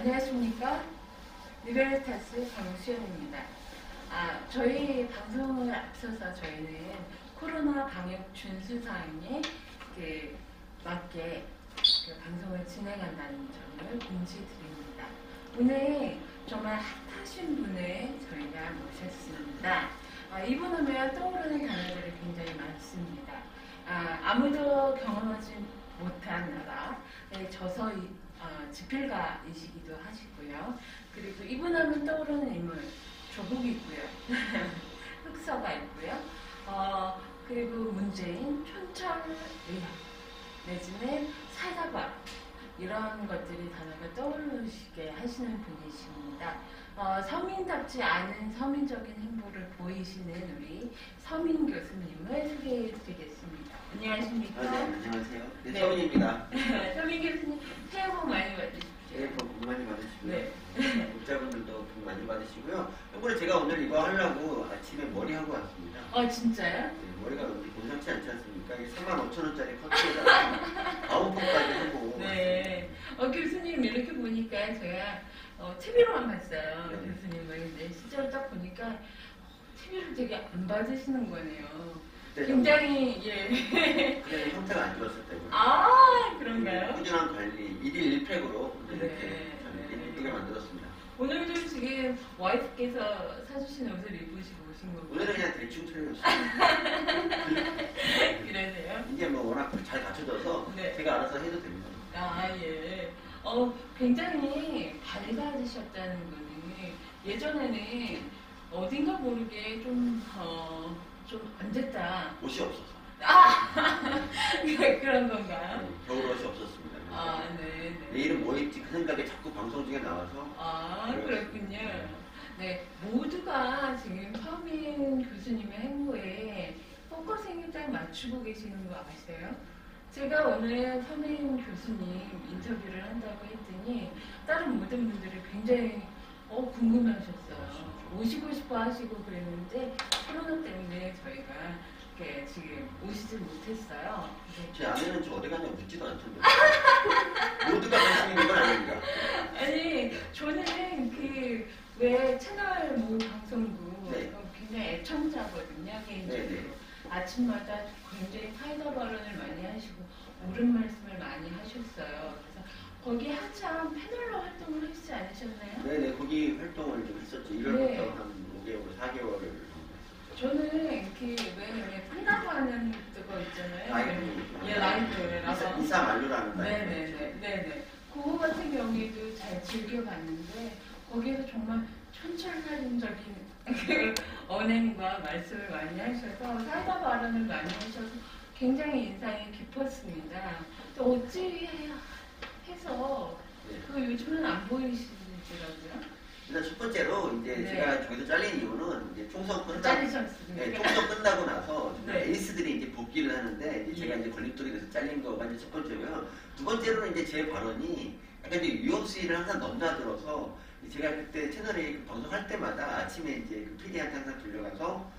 안녕하십니까? 리베르타스 강수연입니다. 저희 방송을 앞서서 저희는 코로나 방역 준수사항에 맞게 방송을 진행한다는 점을 공지드립니다. 오늘 정말 핫하신 분을 저희가 모셨습니다. 이분 하면 떠오르는 단어들이 굉장히 많습니다. 아무도 경험하지 못한 나라에 져서 집필가이시기도 하시고요. 그리고 이분 하면 떠오르는 인물 조국이고요. 흑서가 있고요. 그리고 문재인, 촌철의학 내지는 사자과 이런 것들이 단어가 떠오르시게 하시는 분이십니다. 서민답지 않은 서민적인 행보를 보이시는 우리 서민 교수님을 소개해 드리겠습니다. 안녕하십니까? 네, 안녕하세요. 네. 서민입니다. 서민 교수님, 새해 복 많이 받으십시오. 새해 복 많이 받으시고요. 네. 독자분들도 복 많이 받으시고요. 이번에 제가 오늘 이거 하려고 아침에 머리하고 왔습니다. 진짜요? 네, 머리가 본상치 않지 않습니까? 35,000원짜리 커트에다가 가운폰까지 하고 네. 교수님 이렇게 보니까 제가 TV로만 봤어요. 네. 교수님을. 근데 실제로 딱 보니까 TV를 되게 안 받으시는 거네요. 네, 굉장히, 예. 그냥 형태가 안 좋았을 때고. 그런가요? 꾸준한 관리, 1일 1팩으로 이렇게 네. 저는 이쁘게 만들었습니다. 오늘도 지금 와이프께서 사주신 옷을 입으시고 오신 거고. 오늘은 그냥 대충 차려줬어요. 그러세요? 이게 뭐 워낙 잘 갖춰져서 네. 제가 알아서 해도 됩니다. 예. 굉장히 밝아지셨다는 거는 예전에는 어딘가 모르게 좀 안 됐다. 옷이 없어서. 그런 건가요? 네, 겨울 옷이 없었습니다. 네. 내일은 뭐 입지 그 생각에 자꾸 방송 중에 나와서. 그렇군요. 네, 모두가 지금 서민 교수님의 행보에 포커싱을 딱 맞추고 계시는 거 아세요? 제가 오늘 서민 교수님 인터뷰를 한다고 했더니 다른 모든 분들이 굉장히 궁금해하셨어요. 오시고 싶어 하시고 그랬는데 코로나 때문에 저희가 이렇게 지금 오시질 못했어요. 제 아내는 저 어디 가냐고 묻지도 않던데. 모두가 관심 있는 건 아닙니다. 아니, 저는 왜 채널 모 방송국 네. 굉장히 애청자거든요, 개인적으로. 네. 아침마다 굉장히 사이다 발언을 많이 하시고 옳은 말씀을 많이 하셨어요. 그래서 거기 한참 패널로 활동을 하시지 않으셨나요? 네네, 거기 활동을 좀 했었죠. 1월부터 네. 한 5개월, 4개월을 했었죠. 저는 왜 푼다고 하는 그거 있잖아요. 라이브라서. 이사만류라는 네네. 그거 같은 경우에도 잘 즐겨봤는데 거기에서 정말 촌철살인적인 언행과 말씀을 많이 하셔서 사이다 발언을 많이 하셔서 굉장히 인상이 깊었습니다. 어찌 해서 네. 요즘은 안 보이시더라고요. 일단 첫 번째로 이제 네. 제가 저기서 잘린 이유는 이제 총선 끝나고 잘리셨습니까? 네, 총선 끝나고 나서 정말 네. 에이스들이 이제 복귀를 하는데 이제 제가 이제 걸림돌이 돼서 잘린 거가 이제 첫 번째고요. 두 번째로는 이제 제 발언이 약간 이제 위험수위를 항상 넘나들어서 제가 그때 채널에 방송할 때마다 아침에 이제 그 PD한테 항상 들려가서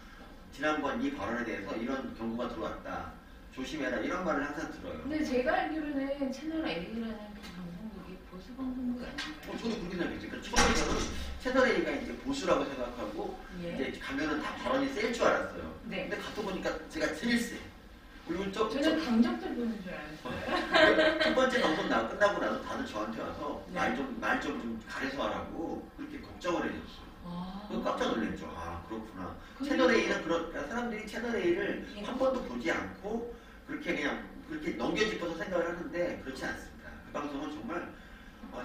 지난번 이 발언에 대해서 이런 경고가 들어왔다. 조심해라 이런 말을 항상 들어요. 근데 제가 알기로는 채널 A라는 그 방송국이 보수 방송국 아닌가요? 저도 그렇게 생각했어요. 그러니까 처음에는 채널 A가 이제 보수라고 생각하고 예. 이제 가면은 다 발언이 셀 줄 알았어요. 네. 근데 가서 보니까 제가 제일 세. 그리고 저는 강적들 보는 줄 알았어요. 첫 번째 방송 끝나고 나서 다들 저한테 와서 네. 말 좀 가려서 하라고 그렇게 걱정을 해줬어요. 그거 깜짝 놀랐죠. 그렇구나. 채널 A는 그러니까 사람들이 채널 A를 예. 한 번도 보지 않고 그렇게 넘겨짚어서 생각을 하는데 그렇지 않습니다. 그 방송은 정말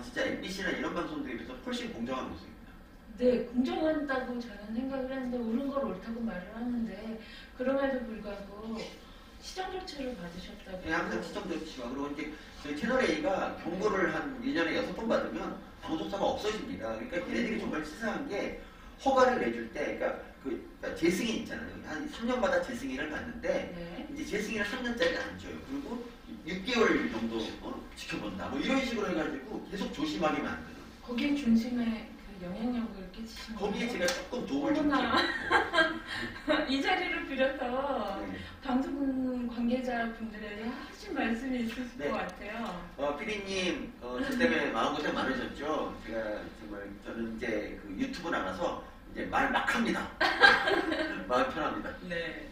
진짜 MBC나 이런 방송들에 비해서 훨씬 공정한 모습입니다. 네, 공정한다고 저는 생각을 하는데 옳은 걸 옳다고 말을 하는데 그럼에도 불구하고 시정 조치를 받으셨다고. 네, 항상 시정 조치와 그리고 이제 저희 채널 A가 경고를 한 1년에 6번 받으면 방송사가 없어집니다. 그러니까 걔네들이 정말 치사한 게 허가를 내줄 때 그러니까 재승인 있잖아요. 한 3년마다 재승인을 받는데 네. 이제 재승인을 3년짜리 안 줘요. 그리고 6개월 정도 지켜본다. 뭐 이런 식으로 해가지고 계속 조심하게 만드는. 거기에 중심에 영향력을 끼치신 거기에 거예요? 제가 조금 도움을 어머나. 줬죠. 이 자리를 빌어서 네. 방송 관계자분들에게 하신 말씀이 있으실 네. 것 같아요. 피디님, 저 때문에 마음고생 많으셨죠? 제가 정말, 저는 이제 그 유튜브 나가서 이제 말 막 합니다. 마음 편합니다. 네.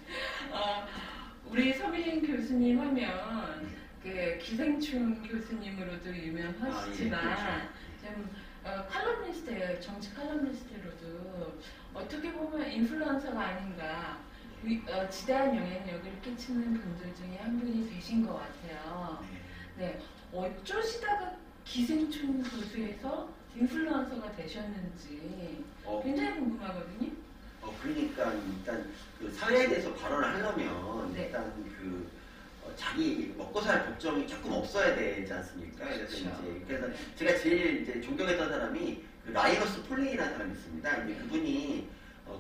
우리 서민 교수님 하면 그 기생충 교수님으로도 유명하시지만 좀 칼럼니스트예요. 정치 칼럼니스트로도 어떻게 보면 인플루언서가 아닌가 지대한 영향력을 끼치는 분들 중에 한 분이 되신 것 같아요. 네. 어쩌시다가 기생충 교수에서 인플루언서가 되셨는지 굉장히 궁금하거든요. 그러니까 일단 그 사회에 대해서 발언을 하려면 네. 일단 그 자기 먹고 살 걱정이 조금 없어야 되지 않습니까? 그래서 제가 제일 이제 존경했던 사람이 그 라이너스 폴링이라는 사람이 있습니다. 이제 그분이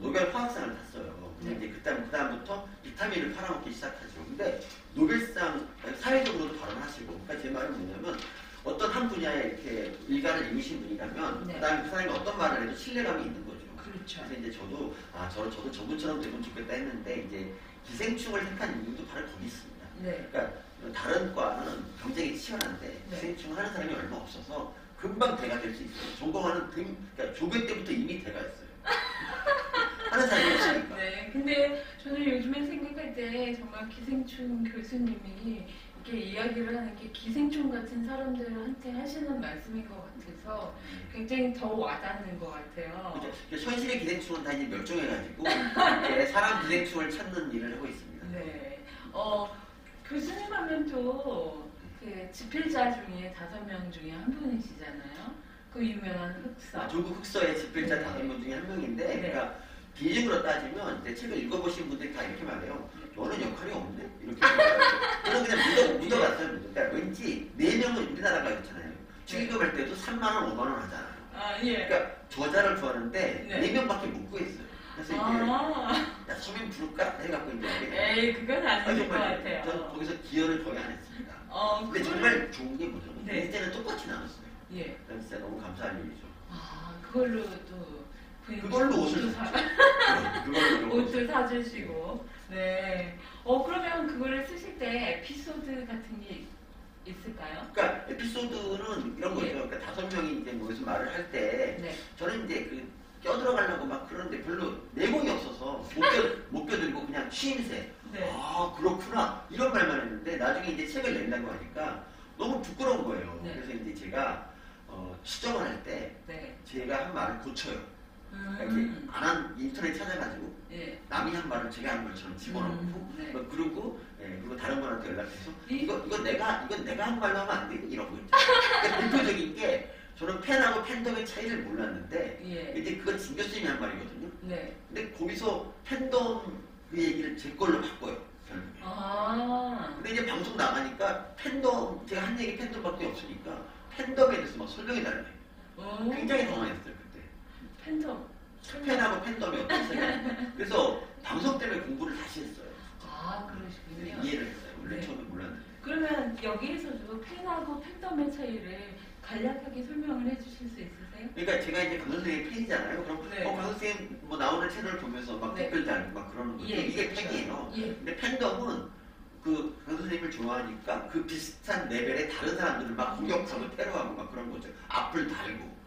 노벨 화학상을 탔어요. 근데 이제 그다음부터 비타민을 팔아먹기 시작하죠. 근데 노벨상 사회적으로도 발언하시고, 그러니까 제 말은 뭐냐면 어떤 한 분야에 이렇게 일가를 이루신 분이라면 네. 그다음에 그 사람이 어떤 말을 해도 신뢰감이 있는 거죠. 그렇죠. 그래서 이제 저도 저분처럼 되면 좋겠다 했는데 이제 기생충을 택한 이유도 바로 거기 있습니다. 네. 그러니까 다른 과는 경쟁이 치열한데 네. 기생충 하는 사람이 얼마 없어서 금방 대가 될 수 있어요. 전공하는 그러니까 조교 때부터 이미 대가 했어요. 하는 사람이 없으니까. 네. 근데 저는 요즘에 생각할 때 정말 기생충 교수님이 이렇게 이야기를 하는 게 기생충 같은 사람들한테 하시는 말씀인 것 같아서 굉장히 더 와닿는 것 같아요. 그렇죠. 현실의 기생충은 다 이제 멸종해가지고 이제 사람 기생충을 찾는 일을 하고 있습니다. 네. 교수님 하면 또 그 집필자 중에 5명 중에 한 분이시잖아요. 그 유명한 흑서. 조국 흑서의 집필자 네. 5명 중에 한 명인데, 네. 그러니까 비중으로 따지면 내 책을 읽어보신 분들이 다 이렇게 말해요. 너는 역할이 없네? 이렇게 말해요. 저는 그냥 묻어갔어요. 그러니까 왠지 4명은 우리나라가 있잖아요. 축의금할 때도 3만 원, 5만 원 하잖아요. 예. 그러니까 저자를 구하는데 네. 4명밖에 못 구했어요. 그래서 이제 야, 서민 부를까? 해갖고 이제 에이, 그건 아닐 것 정말 같아요. 저는 거기서 기여를 거의 안 했습니다. 근데 그거는- 정말 좋은 게 뭐냐면 네. 이제는 똑같이 나눴어요. 예. 그건 진짜 너무 감사한 일이죠. 그걸로 또 그걸로 옷을 사, 그걸로 옷도 사주시고. 네. 그러면 그거를 쓰실 때 에피소드 같은 게 있을까요? 그러니까 에피소드는 이런 거죠. 예. 그러니까 5명이 이제 무슨 말을 할 때 네. 저는 이제 그 껴들어가려고 막 그러는데 별로 내공이 없어서 못 껴들고 그냥 취임새. 네. 아 그렇구나 이런 말만 했는데 나중에 이제 책을 낸다고 하니까 너무 부끄러운 거예요. 네. 그래서 이제 제가 수정을 할 때 네. 제가 한 말을 고쳐요. 이렇게 안 한 인터넷 찾아가지고 예. 남이 한 말을 제가 한 것처럼 집어넣고 네. 그리고 다른 분한테 연락해서 이- 이건 내가 한 말로 하면 안 돼? 이런 거 있죠. 그러니까 대표적인 게 저는 팬하고 팬덤의 차이를 몰랐는데 예. 이제 그건 진 교수님이 한 말이거든요. 네. 근데 거기서 팬덤 그 얘기를 제 걸로 바꿔요. 결국에. 근데 이제 방송 나가니까 팬덤 제가 한 얘기 팬덤밖에 없으니까 팬덤에 대해서 막 설명해 달래요. 굉장히 당황했어요 그때. 팬덤. 팬하고 팬덤이 어떤 차이가 그래서 방송 때문에 공부를 다시 했어요. 그러시군요. 이해를 했어요. 원래 네. 처음에 몰랐는데. 그러면 여기에서도 팬하고 팬덤의 차이를 간략하게 설명을 해주실 수 있으세요? 그러니까 제가 이제 강 선생님 팬이잖아요. 그럼 네. 강 선생님 뭐 나오는 채널 보면서 막 네. 댓글 달고 막 그러는 거죠. 예, 이게 그렇죠. 팬이에요. 예. 근데 팬덤은 그 강 선생님을 좋아하니까 그 비슷한 레벨의 다른 사람들을 막 공격하고 테러하고 막 그런 거죠. 앞을 달고.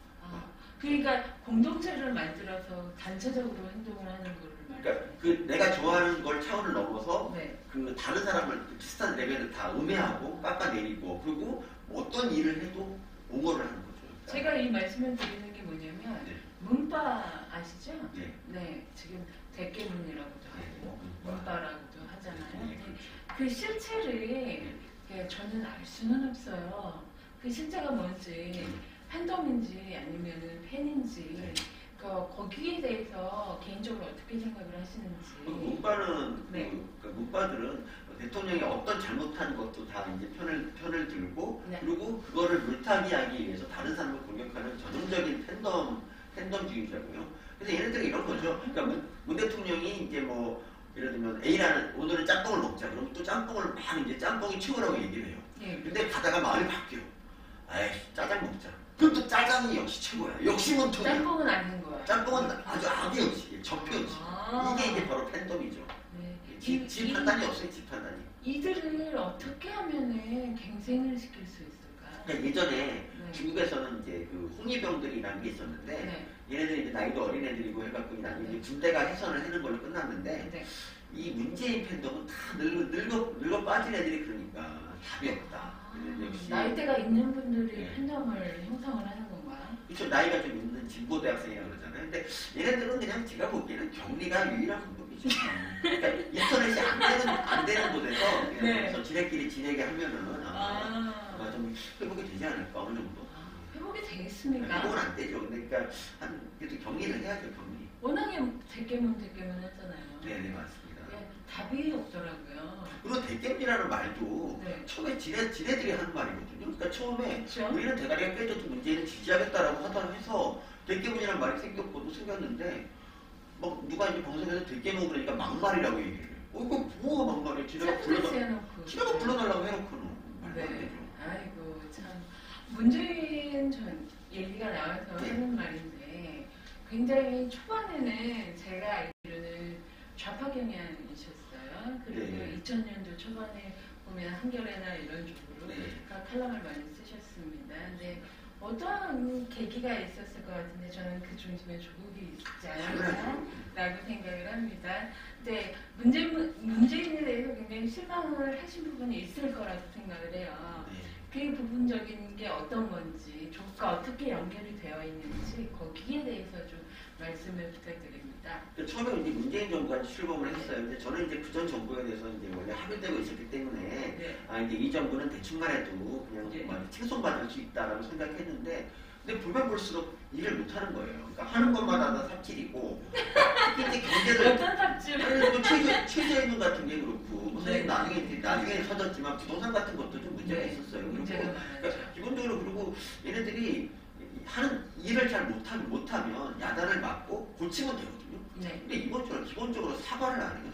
그러니까 공동체를 만들어서 단체적으로 행동을 하는 거를 그러니까 말해요. 그 내가 좋아하는 걸 차원을 넘어서 네. 그 다른 사람을 그 비슷한 레벨을 다 음해하고 깎아내리고 그리고 어떤 일을 해도 옹호를 하는 거죠. 제가 이 말씀을 드리는 게 뭐냐면 네. 문바 아시죠? 네. 네. 지금 대깨문이라고도 하고 네, 문바라고도 하잖아요. 네, 근데 그렇죠. 그 실체를 저는 알 수는 없어요. 그 실체가 뭔지 팬덤인지 아니면은 팬인지 네. 거기에 대해서 개인적으로 어떻게 생각을 하시는지. 문바는 네. 그 문바들은 대통령이 어떤 잘못한 것도 다 이제 편을 들고 네. 그리고 그거를 물타기하기 위해서 다른 사람을 공격하는 전형적인 팬덤주의자고요. 그래서 얘네들이 이런 거죠. 그러니까 문 대통령이 이제 뭐 예를 들면 A라는 오늘은 짬뽕을 먹자. 그러면 또 짬뽕을 막 이제 짬뽕이 최고라고 얘기를 해요. 예. 근데 가다가 마음이 바뀌어. 아이 짜장 먹자. 그럼 또 짜장이 역시 최고야. 역시 원통이야. 짬뽕은 아닌 거야. 짬뽕은 아주 악의 음식이에요. 적표 음식. 아. 이게 이제 바로 팬덤이죠. 네. 집 판단이 없어요. 집 판단이. 이들을 어떻게 하면은 갱생을 시킬 수 있을까? 그러니까 예전에 네. 중국에서는 이제 그 홍위병들이라는 게 있었는데 네. 얘네들이 이제 나이도 어린 애들이고 해갖고 나중에 이제 군대가 해선을 하는 걸로 끝났는데 네. 이 문재인 팬덤은 다 늙어 빠진 애들이 그러니까 답이 없다. 역시 나이대가 있는 분들이 네. 팬덤을 형성을 하는 건가요? 그쵸, 나이가 좀 있는 진보 대학생이라고 그러잖아요. 근데 얘네들은 그냥 제가 보기에는 격리가 유일한 방법이죠. 그러니까 인터넷이 안 되는 곳에서 그냥 네. 그래서 지네끼리 지내게 하면은 아. 아마 좀 회복이 되지 않을까 어느 정도. 회복이 되겠습니까? 회복은 안 되죠. 그러니까 그래도 격리를 해야죠, 격리. 워낙에 대깨문 했잖아요. 네네 맞습니다. 예, 답이 없더라고요. 그리고 대gem이라는 말도 네. 처음에 지네들이 하는 말이거든요. 그러니까 처음에 그렇죠? 우리는 대가리가 깨져도 문제는 지지하겠다라고 하다 해서 대gem이라는 말이 생겼고도 생겼는데 뭐 누가 이제 방송에서 대gem은 그러니까 막말이라고 얘기를 해요. 이거 뭐가 막말이야? 지네가 불러달라고 해놓고는 말도 안 네. 되죠. 아이고 참 문재인 전 얘기가 나와서 네. 하는 말인데 굉장히 초반에는 제가 알기로는 좌파 경향이셨어요. 그리고 네. 2000년도 초반에 보면 한겨레나 이런 쪽으로 네. 칼럼을 많이 쓰셨습니다. 근데 어떠한 계기가 있었을 것 같은데 저는 그 중심에 조국이 있지 않았나라고 생각을 합니다. 근데 문재인에 대해서 굉장히 실망을 하신 부분이 있을 거라고 생각을 해요. 네. 그 부분적인 게 어떤 건지, 조국과 어떻게 연결이 되어 있는지 거기에 대해서 좀 말씀을 부탁드립니다. 처음에 이제 문재인 정부가 출범을 했어요. 근데 저는 이제 그전 정부에 대해서 이제 원래 합의되고 있었기 때문에 네. 이제 이 정부는 대충만 해도 그냥 네. 칭송받을 수 있다라고 생각했는데 근데 보면 볼수록 일을 못하는 거예요. 그러니까 하는 것마다 다 삽질이고 특히 이제 경제를 어떤 삽질? 뭐 최저임금 같은 게 그렇고 무슨 네. 나중에 터졌지만 부동산 같은 것도 좀 문제가 네. 있었어요. 문제가 그리고 많았죠. 그러니까 기본적으로 그리고 얘네들이 하는 일을 잘 못하면 야단을 맞고 고치면 되거든요. 네. 근데 이번처럼 기본적으로 사과를 안 해요.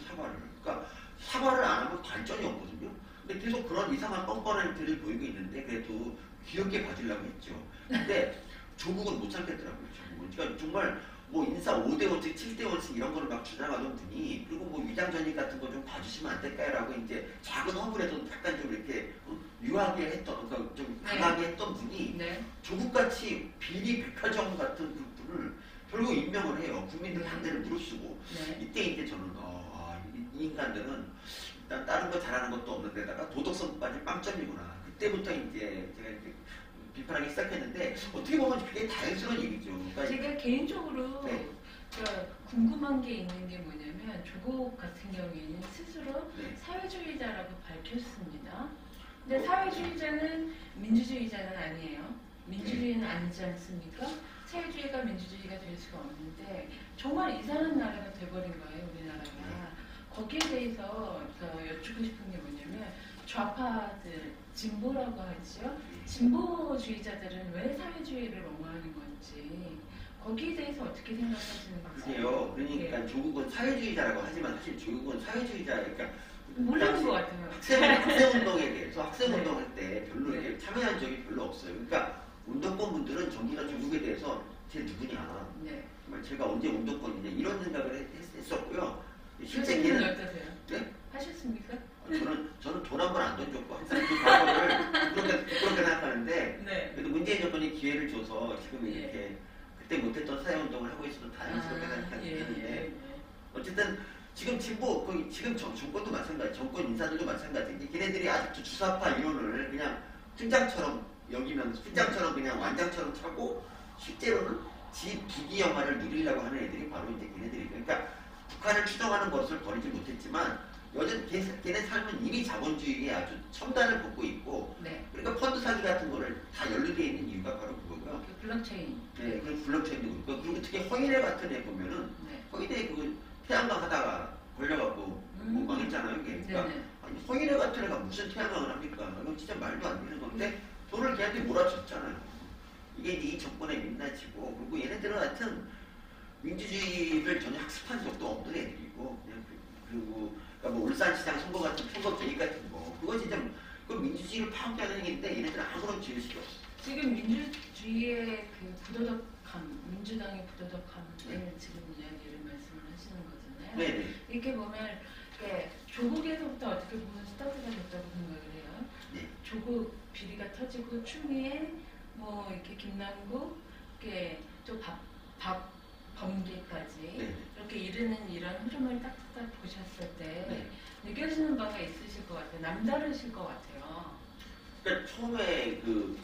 그러니까 사과를 안 하면 발전이 없거든요. 근데 계속 그런 이상한 뻔뻔한 일들을 보이고 있는데 그래도 귀엽게 봐주려고 했죠. 근데 조국은 못 참겠더라고요. 조국은. 그러니까 정말 뭐 인사 5대5씩 7대5씩 이런 거를 막 주장하던 분이 그리고 뭐 위장전입 같은 거 좀 봐주시면 안 될까요라고 이제 작은 허물에도 약간 좀 이렇게 유하게 했던 그러니까 좀 강하게 했던 분이 네. 조국같이 비리 백화점 같은 분을 결국 임명을 해요. 국민들 반대를 무릅쓰고 네. 이때 이제 저는 이 인간들은 일단 다른 거 잘하는 것도 없는 데다가 도덕성까지 빵점이구나. 그때부터 이제 제가 이제 비판하기 시작했는데 어떻게 보면 그게 다행스러운 얘기죠. 그러니까 제가 개인적으로 네. 궁금한 게 있는 게 뭐냐면 조국 같은 경우에는 스스로 네. 사회주의자라고 밝혔습니다. 근데 사회주의자는 민주주의자는 아니에요. 민주주의는 아니지 않습니까? 사회주의가 민주주의가 될 수가 없는데 정말 이상한 나라가 돼버린 거예요, 우리나라가. 거기에 대해서 여쭙고 싶은 게 뭐냐면 좌파들, 진보라고 하죠. 진보주의자들은 왜 사회주의를 옹호하는 건지 거기에 대해서 어떻게 생각하시는 건지. 그게요. 그러니까 네. 조국은 사회주의자라고 하지만 사실 조국은 사회주의자 그러니까 모르는 것 같아요. 학생운동에 대해서 학생운동할 때 별로 네. 이렇게 참여한 적이 별로 없어요. 그러니까 운동권 분들은 전부 다 조국에 대해서 쟤 누구냐. 네. 정말 제가 언제 운동권이냐 이런 생각을 했었고요. 실제 교수님은 걔는 어떠세요? 네? 하셨습니까? 저는 돈 한 번 안 던졌고 항상 그 과거를 그렇게 생각하는데 네. 그래도 문재인 정권이 기회를 줘서 지금 예. 이렇게 그때 못했던 사회운동을 하고 있어서 다행스럽게 생각하는데 어쨌든 지금 진보 지금 정권도 마찬가지 정권 인사들도 마찬가지인데 걔네들이 아직도 주사파 이론을 그냥 훈장처럼 여기면서 훈장처럼 그냥 완장처럼 차고 실제로는 지 부귀 영화를 누리려고 하는 애들이 바로 이제 걔네들이죠. 그러니까 북한을 추종하는 것을 버리지 못했지만 여전히 걔네 삶은 이미 자본주의에 아주 첨단을 걷고 있고 네. 그러니까 펀드 사기 같은 거를 다 연루되어 있는 이유가 바로 그거고요. 그 블록체인. 네, 그 블록체인도 그렇고 그리고 특히 허인회 같은 애 보면은 네. 허인회 그 태양광 하다가 걸려갖고 뭐 망했잖아요. 이게. 그러니까 네네. 아니, 허인회 같은 애가 무슨 태양광을 합니까? 이건 진짜 말도 안 되는 건데 돈을 걔한테 몰아줬잖아요. 이게 이제 이 정권의 민낯이고 그리고 얘네들은 하여튼 민주주의를 전혀 학습한 적도 없는 애들이고 그냥 그리고 그러니까 뭐 울산시장 선거 같은 선거 계획 같은 거 그거 진짜 그 민주주의를 파괴하는 얘기인데 얘네들은 아무런 죄의식이 없어. 지금 민주주의의 그 부도덕함, 민주당의 부도덕함을 지금 이야기를 말씀을 하시는 거잖아요. 네네. 이렇게 보면 조국에서부터 어떻게 보면 스타트가 됐다고 생각을 해요. 네. 조국 비리가 터지고 추미애, 뭐 이렇게 김남국, 이렇게 또 범계까지 네. 이렇게 이르는 이런 흐름을 딱딱 보셨을 때 네. 느껴지는 바가 있으실 것 같아요. 남다르실 것 같아요. 그러니까 처음에 그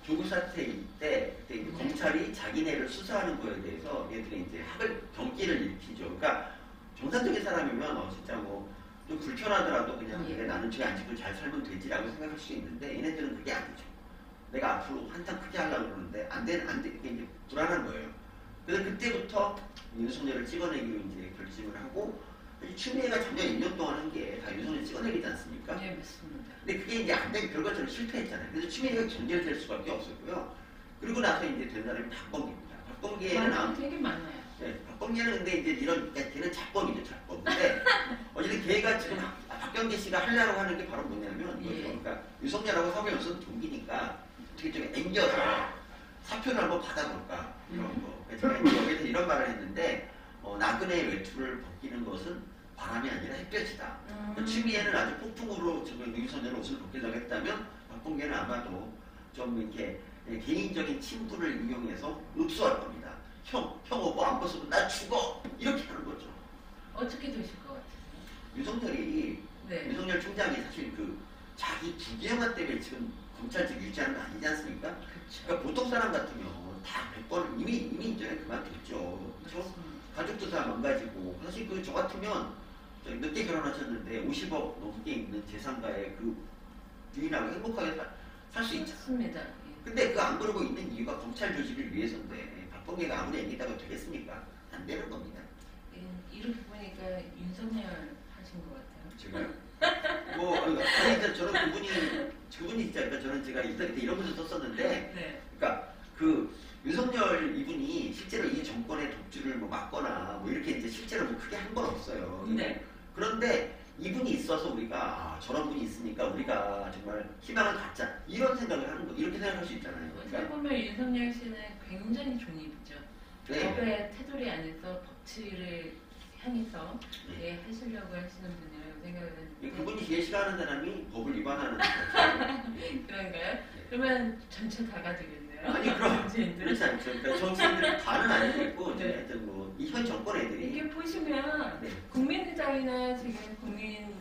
조국 사태 때 그때 이제 검찰이 자기네를 수사하는 거에 대해서 얘들이 이제 경기를 일으키죠. 그러니까 정상적인 사람이면 진짜 뭐 좀 불편하더라도 그냥 예. 그래 나는 저기 안 찍고 잘 살면 되지라고 생각할 수 있는데 얘네들은 그게 아니죠. 내가 앞으로 한참 크게 하려고 그러는데 안 돼. 이게 이제 불안한 거예요. 그래서 그때부터 윤석열을 찍어내기로 이제 결심을 하고 추미애가 작년 2년 동안 한 게 다 윤석열 찍어내기지 않습니까? 네, 맞습니다. 근데 그게 이제 안 되기 결과적으로 실패했잖아요. 그래서 추미애가 견제될 수밖에 없었고요. 그리고 나서 이제 된 사람이 박범계입니다. 박범계는 말이 되게 많아요. 네, 박범계는 근데 이제 이런 그러니까 걔는 자법이죠, 자법. 근데 어쨌든 걔가 지금 박범계 씨가 하려고 하는 게 바로 뭐냐면 예. 그러니까 윤석열하고 서울연수는 동기니까 어떻게 좀 앵겨서 사표를 한번 받아볼까 이런 거. 그래서 제가 이제 여기서 이런 말을 했는데 나그네의 외투를 벗기는 것은 바람이 아니라 햇볕이다. 추미애는 아주 폭풍으로 지금 윤석열 옷을 벗기려고 했다면 박범계는 아마도 좀 이렇게 개인적인 친분을 이용해서 읍수할 겁니다. 형 오빠 안 벗으면 나 죽어! 이렇게 하는 거죠. 어떻게 되실 것 같으세요? 윤석열이 네. 윤석열 총장이 사실 그 자기 부귀영화 때문에 지금 검찰직 유지하는 거 아니지 않습니까? 그렇죠. 그러니까 보통 사람 같으면 다 몇 번 이미 이제 그만뒀죠. 그렇죠? 가족도 다 망가지고 사실 저 같으면 늦게 결혼하셨는데 50억 넘게 있는 재산가의 그 부인하고 행복하게 살 수 있잖아요. 맞습니다. 근데 그 안 그러고 있는 이유가 검찰 조직을 위해서인데 박범계가 아무리 애기다고 되겠습니까? 안 되는 겁니다. 이렇게 보니까 윤석열 하신 것 같아요. 제가요? 아니 이제 저는 그분이 진짜 그러니까 저는 제가 인터넷에 이런 글을 썼었는데 네. 그러니까 그 윤석열 이분이 실제로 이 정권의 독주를 뭐 막거나 뭐 이렇게 이제 실제로 뭐 크게 한 건 없어요. 네. 그런데 이분이 있어서 우리가 저런 분이 있으니까 우리가 정말 희망을 갖자 이런 생각을 하는 거 이렇게 생각할 수 있잖아요. 어떻게 그러니까 보면 윤석열 씨는 굉장히 존입이죠. 네. 법의 테두리 안에서 법치를 향해서 네. 하시려고 하시는 분이라고 생각을 했는데 그분이 제일 싫어하는 사람이 법을 위반하는 거죠. 그런가요? 그러면 전체 다가 되겠네요. 아니 그럼 정치인들. 그렇지 않죠. 그러니까 정치인들 다는 아니고 네. 하여튼 뭐 이 현 정권 애들이 이게 보시면 네. 국민의당이나 지금 국민의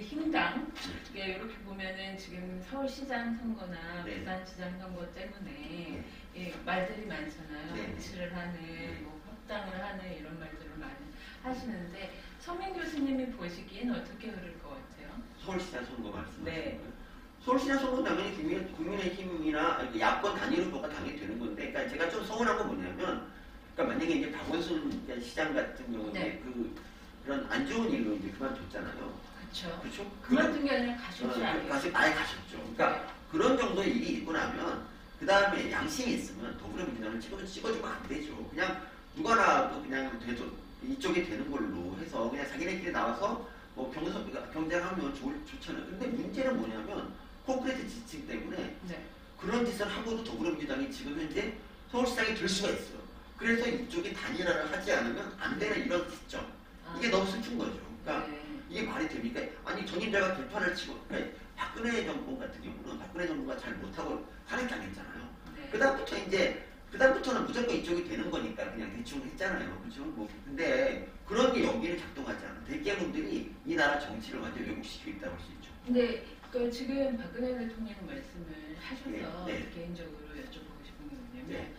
힘당 이렇게 보면은 지금 서울시장 선거나 네. 부산시장 선거 때문에 네. 말들이 많잖아요. 네. 정치를 하는, 뭐 협당을 하는 이런 말들을 많이 하시는데 서민 교수님이 보시기엔 어떻게 흐를 것 같아요? 서울시장 선거 말씀하시는 네. 거예요? 서울시장 선거 당연히 국민의힘이나 야권 단일 후보가 당연히 되는 건데, 그러니까 제가 좀 서운한 건 뭐냐면, 그러니까 만약에 이제 박원순 시장 같은 경우에 네. 그런 안 좋은 일로 이제 그만뒀잖아요. 그렇죠. 그렇죠? 그만둔 게 아니라 가셨지 않아요? 아예 가셨죠. 그러니까 그런 정도의 일이 있고 나면 그 다음에 양심이 있으면 더불어민주당을 찍어주면 안 되죠. 그냥 누가 나와도 그냥 이쪽이 되는 걸로 해서 그냥 자기네끼리 나와서 뭐 경쟁하면 좋잖아요. 근데 문제는 뭐냐면 콘크리트 지침 때문에 네. 그런 짓을 하고도 더불어민주당이 지금 현재 서울시장이 될 수가 있어요. 그래서 이쪽이 단일화를 하지 않으면 안 되는 이런 시점. 이게 너무 슬픈 거죠. 그러니까 네. 이게 말이 됩니까? 아니 전임자가 개판을 치고 그러니까 박근혜 정부 같은 경우는 박근혜 정부가 잘 못하고 하는 게 아니잖아요. 네. 그다음부터는 무조건 이쪽이 되는 거니까 그냥 대충 했잖아요. 그렇죠? 뭐 근데 그런 게 여기는 작동하지 않아. 대개분들이 이 나라 정치를 완전 왜곡시키고 있다고 할 수 있죠. 근데 지금 박근혜 대통령 말씀을 하셔서 네. 개인적으로 여쭤보고 싶은 게 뭐냐면 네.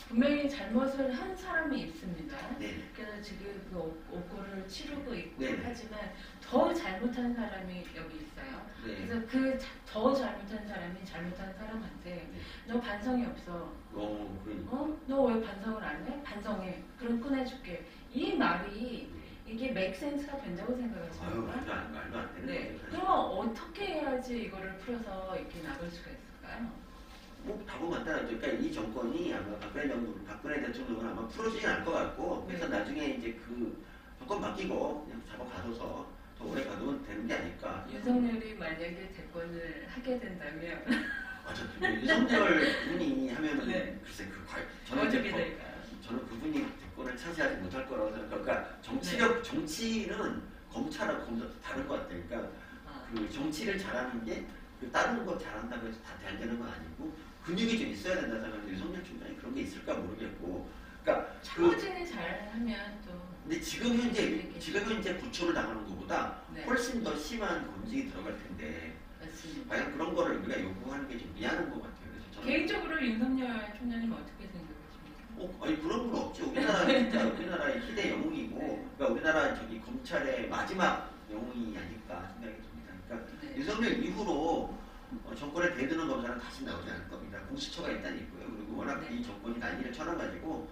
분명히 잘못을 한 사람이 있습니다. 네. 그래서 지금 그 옥고를 치르고 있고 네. 하지만 더 잘못한 사람이 여기 있어요. 네. 그래서 그 더 잘못한 사람이 잘못한 사람한테 네. 너 반성이 없어. 그러니까. 너 왜 반성을 안 해? 반성해. 그럼 끊어줄게. 이 말이 이게 맥센스가 된다고 아유 생각하십니까? 말도 안 되는 네. 거죠. 그러면 어떻게 해야지 이거를 풀어서 이렇게 나갈 수가 있을까요? 뭐 답은 간단하죠. 그러니까 이 정권이 아마 박근혜 대통령은 아마 풀어지진 않을 것 같고 그래서 네. 나중에 이제 그 정권 바뀌고 그냥 잡아가둬서 더 오래 가두면 되는 게 아닐까. 윤석열이 만약에 대권을 하게 된다면 아, 저 윤석열 분이 하면은 네. 글쎄 저는 어떻게 이제 될까요? 저는 그분이 대권을 차지하지 못할 거라고 생각해요. 그러니까 정치는 검찰하고 검사 다른 것 같아요. 그러니까 아, 그 정치를 잘하는 게 그 다른 거 잘한다고 해서 다 잘 되는 건 아니고 근육이 좀 있어야 된다 생각하는데 윤석열 총장이 그런 게 있을까 모르겠고. 그러니까 차고진이 잘하면 또 근데 지금 현재 구초를 당하는 것보다 네. 훨씬 더 심한 검증이 들어갈 텐데 맞습니다. 과연 그런 거를 우리가 요구하는 게 좀 미안한 것 같아요. 그래서 저는 개인적으로 윤석열 총장님 어떻게 생각하십니까? 아니 그런 건 없죠. 우리나라 진짜 우리나라의 희대 영웅이고, 그러니까 우리나라 검찰의 마지막 영웅이 아닐까 생각이 듭니다. 그러니까 네. 윤석열 이후로 정권에 대드는 검사는 다시 나오지 않을 겁니다. 공수처가 일단 있고요. 그리고 워낙 네. 이 정권이 난리를 쳐놔가지고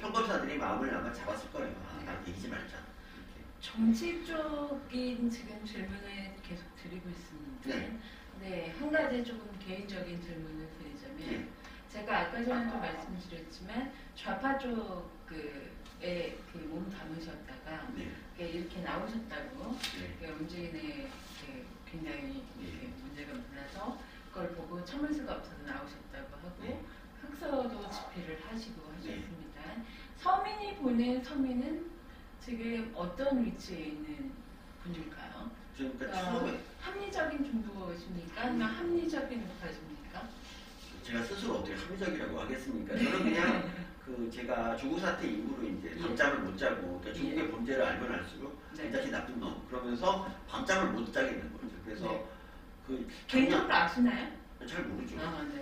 평검사들이 마음을 아마 잡았을 거예요. 네. 난 이기지 말자. 이렇게. 정치적인 지금 질문을 계속 드리고 있습니다. 네. 네, 한 가지 조금 개인적인 질문을 드리자면 네. 제가 아까 전에도 말씀드렸지만 좌파 쪽에 몸 담으셨다가 네. 이렇게 나오셨다고 네. 문재인의 굉장히 이렇게 문제가 많아서 그걸 보고 참을 수가 없어서 나오셨다고 하고 네. 흑서도 집필을 하시고 하셨습니다. 서민이 보는 서민은 지금 어떤 위치에 있는 분일까요? 그러니까 그러니까 처음에 합리적인 중도십니까? 아니면 합리적인 우파십니까? 제가 스스로 어떻게 합리적이라고 하겠습니까? 저는 그냥 제가 조국 사태 이후로 이제 밤잠을 못 자고, 그러니까 조국의 범죄를 알면 알수록 네. 이 자식 나쁜 놈 그러면서 밤잠을 못 자게 된 거죠. 그래서 네. 그 개인적으로 아시나요? 잘 모르죠.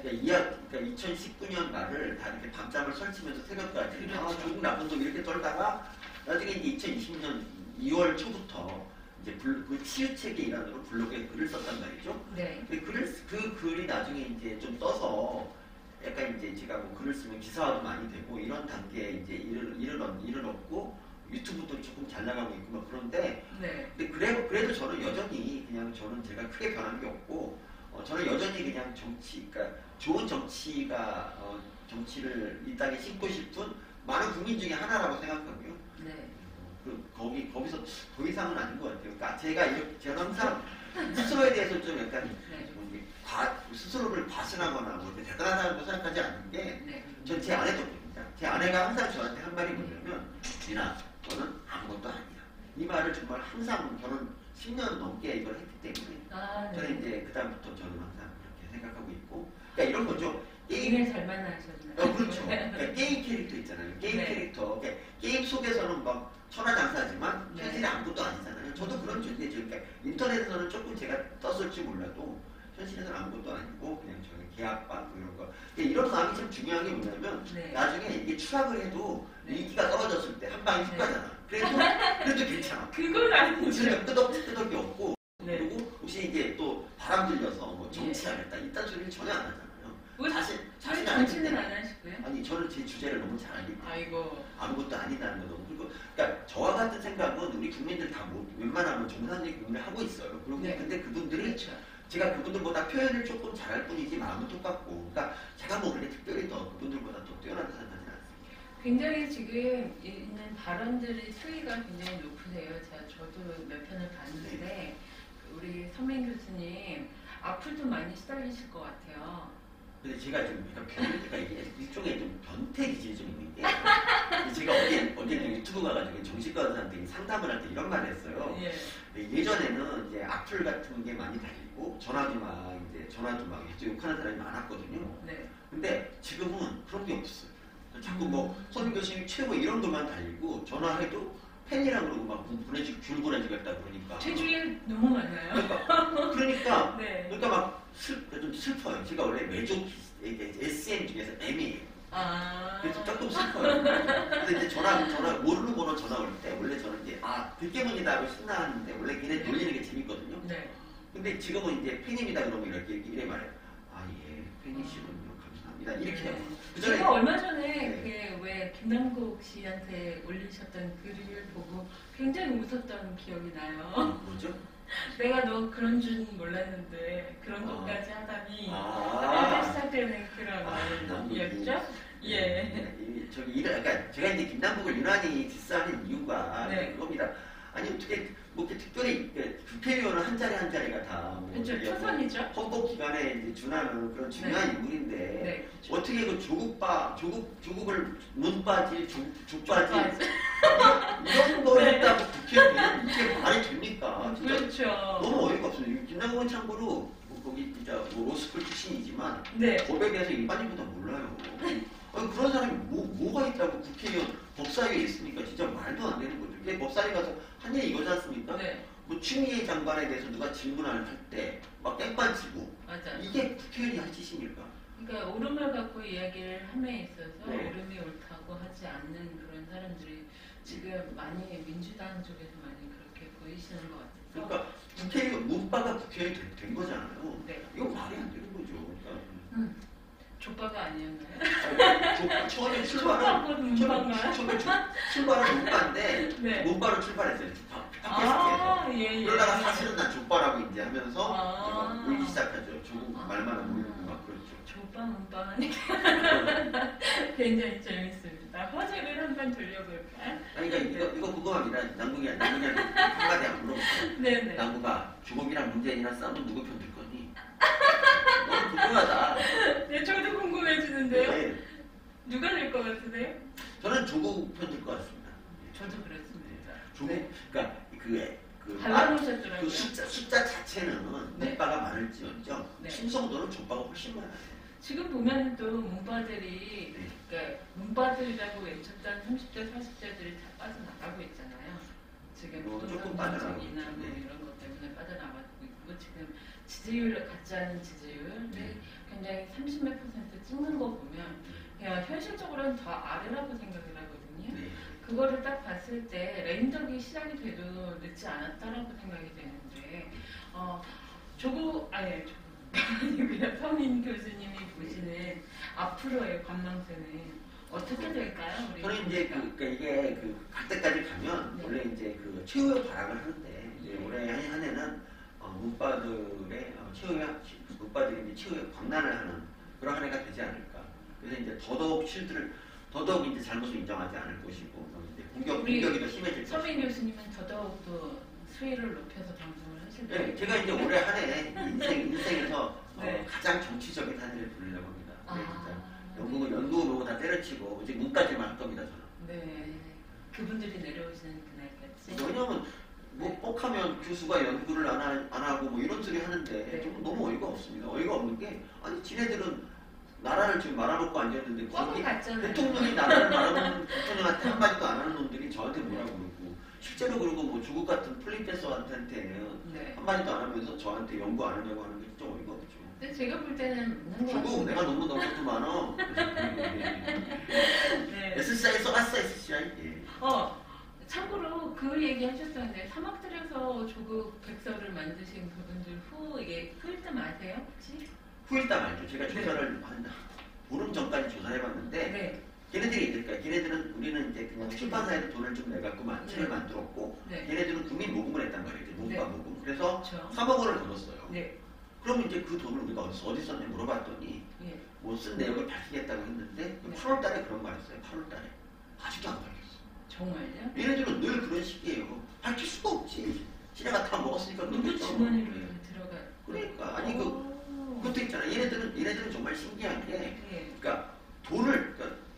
네. 그러니까 2019년 말을 다 이렇게 밤잠을 설치면서 새벽까지 그렇죠. 조국 나쁜 놈 이렇게 떨다가 나중에 이제 2020년 2월 초부터 이제 그 치유책의 일환으로 블로그에 글을 썼단 말이죠. 네. 그 글이 나중에 이제 좀 떠서 약간 이제 제가 뭐 글을 쓰면 기사화도 많이 되고 이런 단계에 이제 이르렀고 유튜브도 조금 잘 나가고 있고 막 그런데 네. 근데 그래도 저는 여전히 그냥 제가 크게 변한 게 없고 저는 여전히 그냥 그러니까 좋은 정치를 이 땅에 심고 싶은 많은 국민 중에 하나라고 생각하고요. 네. 거기서 더 이상은 아닌 것 같아요. 그러니까 제가 항상 스스로에 대해서 좀 약간 네. 스스로를 과신하거나 뭐 이렇게 대단하다고 생각하지 않는 게 네. 전 제 아내도 그럽니다. 제 아내가 항상 저한테 한 말이 뭐냐면 리나 너는 아무것도 아니야. 이 말을 정말 항상 결혼 10년 넘게 이걸 했기 때문에 아, 네. 저는 이제 그다음부터 저는 항상 그렇게 생각하고 있고 그러니까 이런 거죠. 게임을 잘 만나셨나요? 그렇죠. 그러니까 게임 캐릭터 있잖아요. 게임 네. 캐릭터. 그러니까 게임 속에서는 막 천하장사지만 네. 현실에 아무것도 아니잖아요. 저도 그런 존재죠. 그러니까 인터넷에서는 조금 제가 떴을지 몰라도 현실에서는 아무것도 아니고 그냥 저는 계약받고 이런 거. 그러니까 이런 마음이 참 중요한 게 뭐냐면 네. 나중에 이게 추락을 해도 네. 인기가 떨어졌을 때 한 방에 훅 네. 가잖아. 그래도 괜찮아. 그건 아니죠. 그러니까 끄덕이 없고 네. 그리고 혹시 이게 또 바람 들려서 뭐 정치하겠다 이딴 소리를 전혀 안 하잖아요. 왜 자신 정치는 안 하시고요? 아니 저는 제 주제를 너무 잘 알기 때문에 아이고. 아무것도 아니다는 거 너무 그러니까 저와 같은 생각은 우리 국민들 다 웬만하면 정상적인 국민을 하고 있어요. 그리고 네. 근데 그분들이 그렇죠. 제가 그분들보다 표현을 조금 잘할 뿐이지 마음은 똑같고 그러니까 제가 뭐 그렇게 특별히 더 그분들보다 더 뛰어나다 생각하지는 않습니다. 굉장히 지금 있는 발언들의 수위가 굉장히 높으세요. 저도 몇 편을 봤는데 우리 선민 교수님 앞으로도 많이 시달리실 것 같아요. 근데 제가 좀 그러니까 이게 일종의 좀 변태 기질이 좀 있는 게 제가 어제 유튜브 가가지고 정신과 의사한테 상담을 할 때 이런 말을 했어요. 예. 예전에는 이제 악플 같은 게 많이 달리고 전화도 막 해서 욕하는 사람이 많았거든요. 네. 근데 지금은 그런 게 없어요. 자꾸 뭐 선임 교수님 최고 이런 것만 달리고 전화해도 팬이라고 그러고 막 귤 보내주겠다 그러니까. 제 주위에 너무 많아요. 그러니까 네. 막 좀 슬퍼요. 제가 원래 외조 SM 중에서 M이에요. 아. 그래서 조금 슬퍼요. 근데 이제 전화 모르는 번호 전화 올 때 원래 저는 이제 들깨문이다 하고 신나하는데 원래 걔네 놀리는 게 재밌거든요. 네. 근데 지금은 이제 팬입니다 그러면 이래 말해요. 예 팬이시군요 감사합니다 이렇게 해요. 제가 얼마 전에 네. 왜 김남국 씨한테 올리셨던 글을 보고 굉장히 웃었던 기억이 나요. 뭐죠? 내가 너 그런 줄은 몰랐는데 그런 것까지 하다니 아. 그때 시작되는 그런 말이었죠? 예. 그러니까 제가 이제 김남국을 유난히 디스하는 이유가 네. 그겁니다. 아니 어떻게 뭐 이렇게 특별히 국회의원은 한 자리 한 자리가 다뭐 그렇죠. 초선이죠. 헌법 기관에 이제 준하는 그런 중요한 네. 인물인데 네. 그렇죠. 어떻게 그 조국을 문바지 족바지 이런 거 네. 했다고 국회의원 이게 말이 됩니까? 진짜 그렇죠. 너무 어이가 없어요. 김남국은 참고로 거기 진짜 뭐 로스쿨 출신이지만 네. 법에 대해서 일반인보다 몰라요. 아니, 그런 사람이 뭐가 있다고 국회의원 법사위에 있으니까 진짜 말도 안 되는 거죠. 그게 법사위 가서 한 일이 이거지 않습니까? 네. 뭐 추미애 장관에 대해서 누가 질문을 할 때 막 땡판 치고 맞아. 이게 국회의원이 할 짓입니까? 그러니까 옳음을 갖고 이야기를 함에 있어서 네. 옳음이 옳다고 하지 않는 그런 사람들이 지금 많이 민주당 쪽에서 많이 그렇게 보이시는 것 같아서. 그러니까 국회의원 문바가 국회의원이 된 거잖아요. 네. 이거 말이 안 되는 거죠. 그러니까 족바가 아니었나요? 처음에 족바하고 문바인가요? 출발은 문바인데 네. 문바로 출발했어요. 아, 예, 예. 그러다가 사실은 난 족바라고 이제 하면서 아. 이제 울기 시작하죠. 조국 말만 모이고 막 그렇죠. 족바 문바 하니까 굉장히 재밌습니다. 화제를 한번 돌려볼까요? 아니, 그러니까 이거 궁금합니다. 남궁이한테 한마디 안 물어볼게요. 네네. 남궁아, 조국이랑 문재인이랑 싸우면 누구 편 들 거니? 너무 궁금하다. 네, 저도 궁금해지는데요. 네. 누가 될 것 같으세요? 저는 조국 편 들 것 같습니다. 저도 그렇습니다. 조국, 네. 그러니까 그 발라놓으셨더라고요. 숫자 자체는 네. 문바가 많을지언정 네. 충성도는 족바가 훨씬 많아요. 지금 보면 또 문바들이, 네. 그러니까 문바들이라고 외쳤던 30대, 40대들이 다 빠져나가고 있잖아요. 지금 뭐 조금 부동산 빠져나가고 정책이나 있죠. 뭐 네. 이런 것 때문에 빠져나가고 있고, 지금 지지율, 같지 않은 지지율, 네. 굉장히 30몇 % 찍는 거 보면, 그냥 현실적으로는 더 아래라고 생각을 하거든요. 네. 그거를 딱 봤을 때 레임덕이 시작이 돼도 늦지 않았다라고 생각이 되는데 아니고요. 서민 교수님이 보시는 앞으로의 관망세는 어떻게 될까요? 우리 저는 이제 그러니까 이게 갈 때까지 가면 네. 원래 이제 최후의 발악을 하는데 이제 네. 올해 한 해는 문바들의 문바들이 이제 최후의 광란을 하는 그런 한 해가 되지 않을까. 그래서 이제 더더욱 이제 잘못을 인정하지 않을 것이고 이제 공격이 더 심해질 것이고. 서민 교수님은 더더욱 또 수위를 높여서 방송을 하실 네, 거예요. 제가 이제 올해 한 해 인생에서 네. 가장 정치적인 한 해를 보내려고 합니다. 네, 아, 진짜 연구 보고 다 때려치고 이제 문까지만 할 겁니다 저는. 네. 그분들이 내려오시는 그날까지. 왜냐면 뭐 뻑하면 교수가 연구를 안 하고 뭐 이런 소리 하는데 네. 좀 너무 어이가 없습니다. 어이가 없는 게 아니 지네들은 나라를 지금 말아먹고 앉았는데 꽉을 거기 갔잖아요. 대통령이 나라를 말아먹는 대통령한테 한마디도 안 하는 놈들이 저한테 뭐라고 그러고 실제로 그리고 뭐 조국 같은 프린세스한테는 네. 한마디도 안 하면서 저한테 연구 안 하냐고 하는 게 진짜 어이가 없죠. 근데 제가 볼 때는 맞는 것 조국 같은데. 내가 너무 것도 많아. 네. SCI 써봤어 SCI. 예. 참고로 그 얘기 하셨었는데 사막들에서 조국 백서를 만드신 그분들 이게 후일담 아세요? 혹시? 후일담 알죠. 제가 네. 조사를 한 보름 전까지 조사를 해봤는데 네. 걔네들은 우리는 이제 그냥 어떻게 출판사에서 돈을 좀 내갖고 책을 네. 만들었고 네. 걔네들은 국민 모금을 했단 말이죠. 문과 네. 모금. 그래서 그렇죠. 3억 원을 벌었어요. 네. 그럼 이제 그 돈을 우리가 어디 썼냐 물어봤더니 예. 뭐 쓴 내역을 밝히겠다고 했는데 네. 8월 달에 그런 말 했어요. 8월 달에. 아직도 안 밝혔어. 정말요? 얘네들은 늘 그런 식이에요. 밝힐 수가 없지. 지네가 다 먹었으니까 누구 그러겠죠. 주머니로 네. 들어가? 그러니까 아니 오. 그것도 있잖아. 얘네들은 정말 신기한 게 예. 그러니까 돈을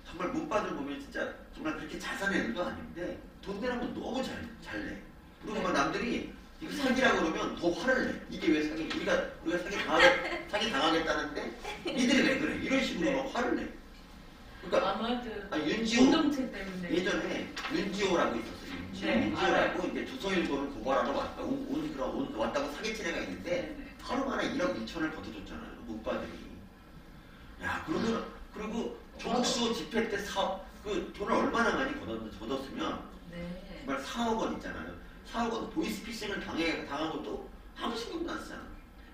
정말 문바들 보면 진짜 정말 그렇게 잘 사는 애들도 아닌데 돈 내라면 너무 잘 내. 그리고 막 남들이 이거 사기라고 그러면 더 화를 내. 이게 왜 사기? 우리가 사기 당하겠다는데 니들이 왜 그래? 이런 식으로 네. 막 화를 내. 그러니까 아마도 윤지호 공동체 때문에. 예전에 윤지호라고 있었어요. 네, 윤지호라고 이제 조선일보를 고발하러 왔다고 사기친 애가 있는데 네. 하루 만에 1억 2천을 걷어줬잖아요. 문바들이. 야 그리고 조국수호 집회 때 그 돈을 얼마나 많이 걷었으면 네. 정말 4억 원 있잖아요. 4억 원 보이스피싱을 당한 것도 아무 신경도 안 쓰잖아.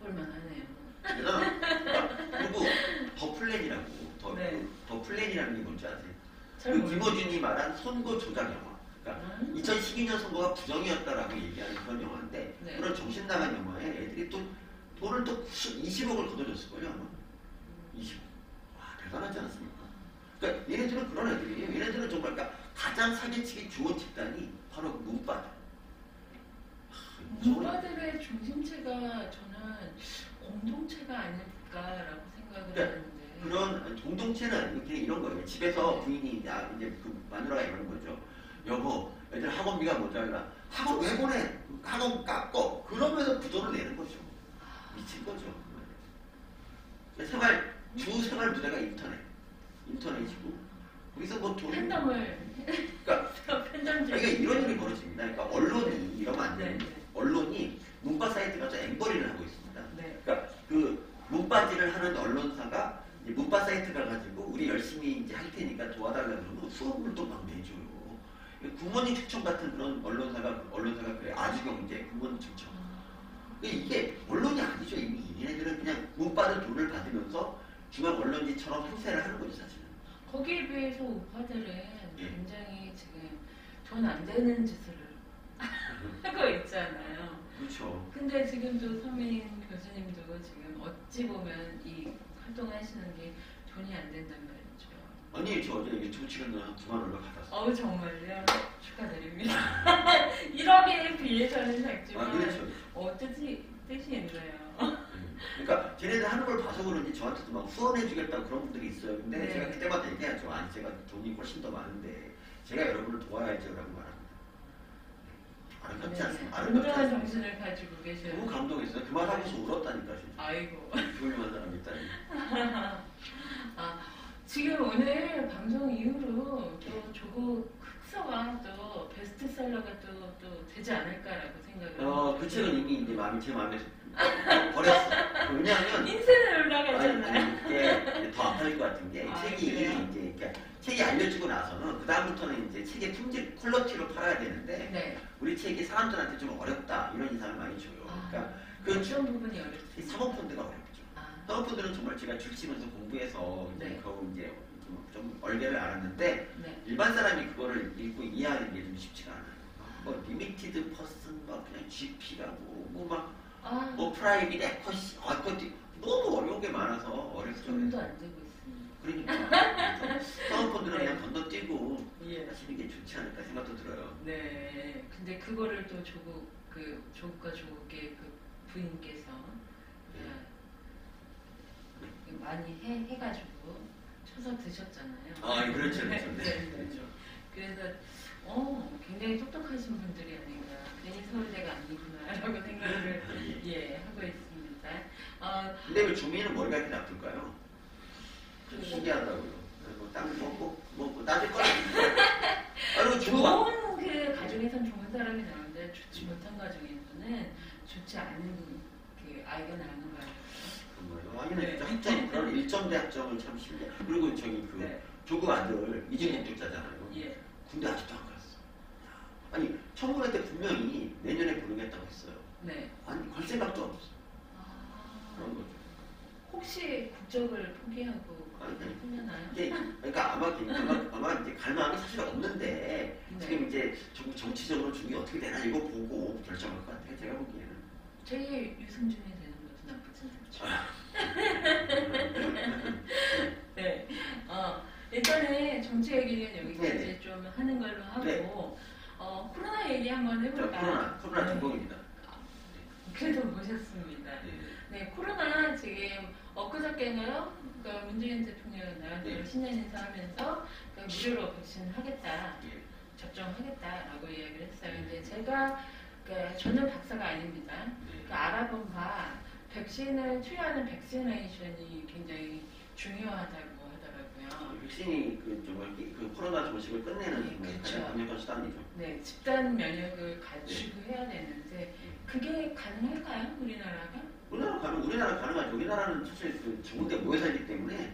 볼만하네요. 대단하다. 그리고 더 플랜이라고 네. 더 플랜이라는 게 뭔지 아세요? 잘 그 모르겠어요. 김어준이 말한 선거 조작 영화. 그러니까 2012년 선거가 부정이었다라고 얘기하는 그런 영화인데 네. 그런 정신 나간 영화에 애들이 또 돈을 또 20억을 걷어줬을 거예요 아마. 20억. 와 대단하지 않습니까? 그러니까 얘네들은 그런 애들이에요. 얘네들은 정말 그러니까 가장 사기치기 좋은 집단이 바로 문바들. 문과들의 중심체가 저는 공동체가 아닐까라고 생각을 네. 하는데. 그런 공동체는 아니고 그냥 이런 거예요. 집에서 부인이 이제 그 마누라가 이러는 거죠. 여보, 애들 학원비가 모자라. 학원 왜 보내? 학원 깎고 그러면서 부도를 내는 거죠. 미친 거죠. 주 생활 무대가 인터넷이고 거기서 뭐 돈. 팬덤을 그러니까 팬덤제. 이게 이런 일이 벌어집니다. 그러니까 언론이 이러면 안 되는 네. 거예요. 언론이 문과 사이트가 또 앵벌이를 하고 있습니다. 네. 그러니까 그 문바지를 하는 언론사가 이제 문바 사이트 가가지고 우리 열심히 이제 할 테니까 도와달라고 그러면 수업을 또 막 내줘요. 굿모닝 추천 같은 그런 언론사가 그래. 아주경제 굿모닝 추천. 이게 언론이 아니죠. 이미 얘네들은 그냥 문바는 돈을 받으면서 중앙 언론지처럼 행세를 하는 거죠, 사실은. 거기에 비해서 우파들은 굉장히 지금 돈 안 되는 짓을 하고 있잖아요. 그렇죠. 근데 지금도 서민 교수님도 지금 어찌 보면 이 활동하시는 게 돈이 안 된단 말이죠. 아니, 저 어제 유튜브 치는 거 9만 원을 받았어요. 어우 정말요? 축하드립니다. 1억에 비해서는 작지만 그렇죠. 뜻이 있네요. 그러니까 쟤네들 하는 걸 봐서 그런지 저한테도 막 후원해주겠다고 그런 분들이 있어요. 근데 네. 제가 그때마다 얘기하죠. 아니 제가 돈이 훨씬 더 많은데 제가 여러분을 도와야죠 라고 말합니다. 아름답지 않습니다. 아름답지 운동한 않습니다. 정신을 가지고 계셔요. 너무 감동했어요. 그 말 하고서 울었다니까 진짜. 아이고. 훌륭한 사람이 있다니. 지금 오늘 방송 이후로 또 조국 흑서가 또 베스트셀러가 또 되지 않을까라고 생각을 합니다. 그 책은 이미 이제 제 마음에 버렸어. 왜냐하면 인생을 올라가잖아요. 아니, 그게 더 아파질 것 같은 게 책이 그래요? 이제 그러니까 책이 알려지고 나서는 그 다음부터는 이제 책의 품질 퀄리티로 팔아야 되는데 네. 우리 책이 사람들한테 좀 어렵다 이런 인상을 많이 줘요. 그러니까 그 어떤 부분이 어렵지? 사모펀드가 어렵죠. 사모펀드는 정말 제가 줄치면서 공부해서 네. 겨우 이제 좀 얼개를 알았는데 네. 일반 사람이 그거를 읽고 이해하는 게 좀 쉽지가 않아요. 뭐 리미티드 퍼슨 막 그냥 GP라고 뭐 프라이빗 에쿼시 너무 어려운 게 많아서 어렵죠. 돈도 안 되고 있습니다. 그러니까 사모펀드는 네. 그냥 건너뛰고 예. 하시는 게 좋지 않을까 생각도 들어요. 네. 근데 그거를 또 조국과 조국의 그 부인께서 많이 해가지고 쳐서 드셨잖아요. 그렇죠. 네. 그렇죠. 그래서 굉장히 똑똑하신 분들이 아닌가. 괜히 서울대가 아니구나라고 생각을 하고 있습니다. 근데 왜 주민은 머리가 이렇게 나쁠까요? 좀 신기하더라고요. 뭐 따질 거 아니고. 좋은 그 가정에선 좋은 사람이 나오는데 좋지 못한 가정에서는 좋지 않은 그 아이가 나오는 거예요. 아니면 학점 그런 1점대 학점을 참 신기해. 그리고 저기 조국 아들 이진국 독자잖아요. 군대 아직도 안 갔어. 아니 청문회 때 분명히 내년에 보내겠다고 했어요. 네. 아니 갈 생각도 없어. 그런 거죠. 혹시 국적을 포기하고 하려나요? 그러니까 아마 이제 갈 마음이 사실 없는데 지금 이제 정치적으로 중이 어떻게 되나 이거 보고 결정할 것 같아요. 제가 보기에는. 제일 유승준이 되는 것도 나쁘진 않죠. 네. 일단은 정치 얘기는 여기까지 좀 하는 걸로 하고 코로나 얘기 한번 해볼까요? 코로나 전공입니다. 그래도 모셨습니다. 네, 코로나 지금 엊그저께가요. 그러니까 문재인 대통령이 나한테 신년 인사하면서 무료로 백신 하겠다, 접종하겠다라고 이야기를 했어요. 근데 제가 저는 박사가 아닙니다. 알아본 바 백신을 투여하는 백시네이션이 굉장히 중요하다고 하더라고요. 백신이 정말 코로나 조직을 끝내는 가장 강력한 수단이죠. 네, 집단 면역을 갖추고 해야 되는데 그게 가능할까요, 우리나라가? 우리나라 가능하죠. 우리나라는 사실 전국대 모여 살기 때문에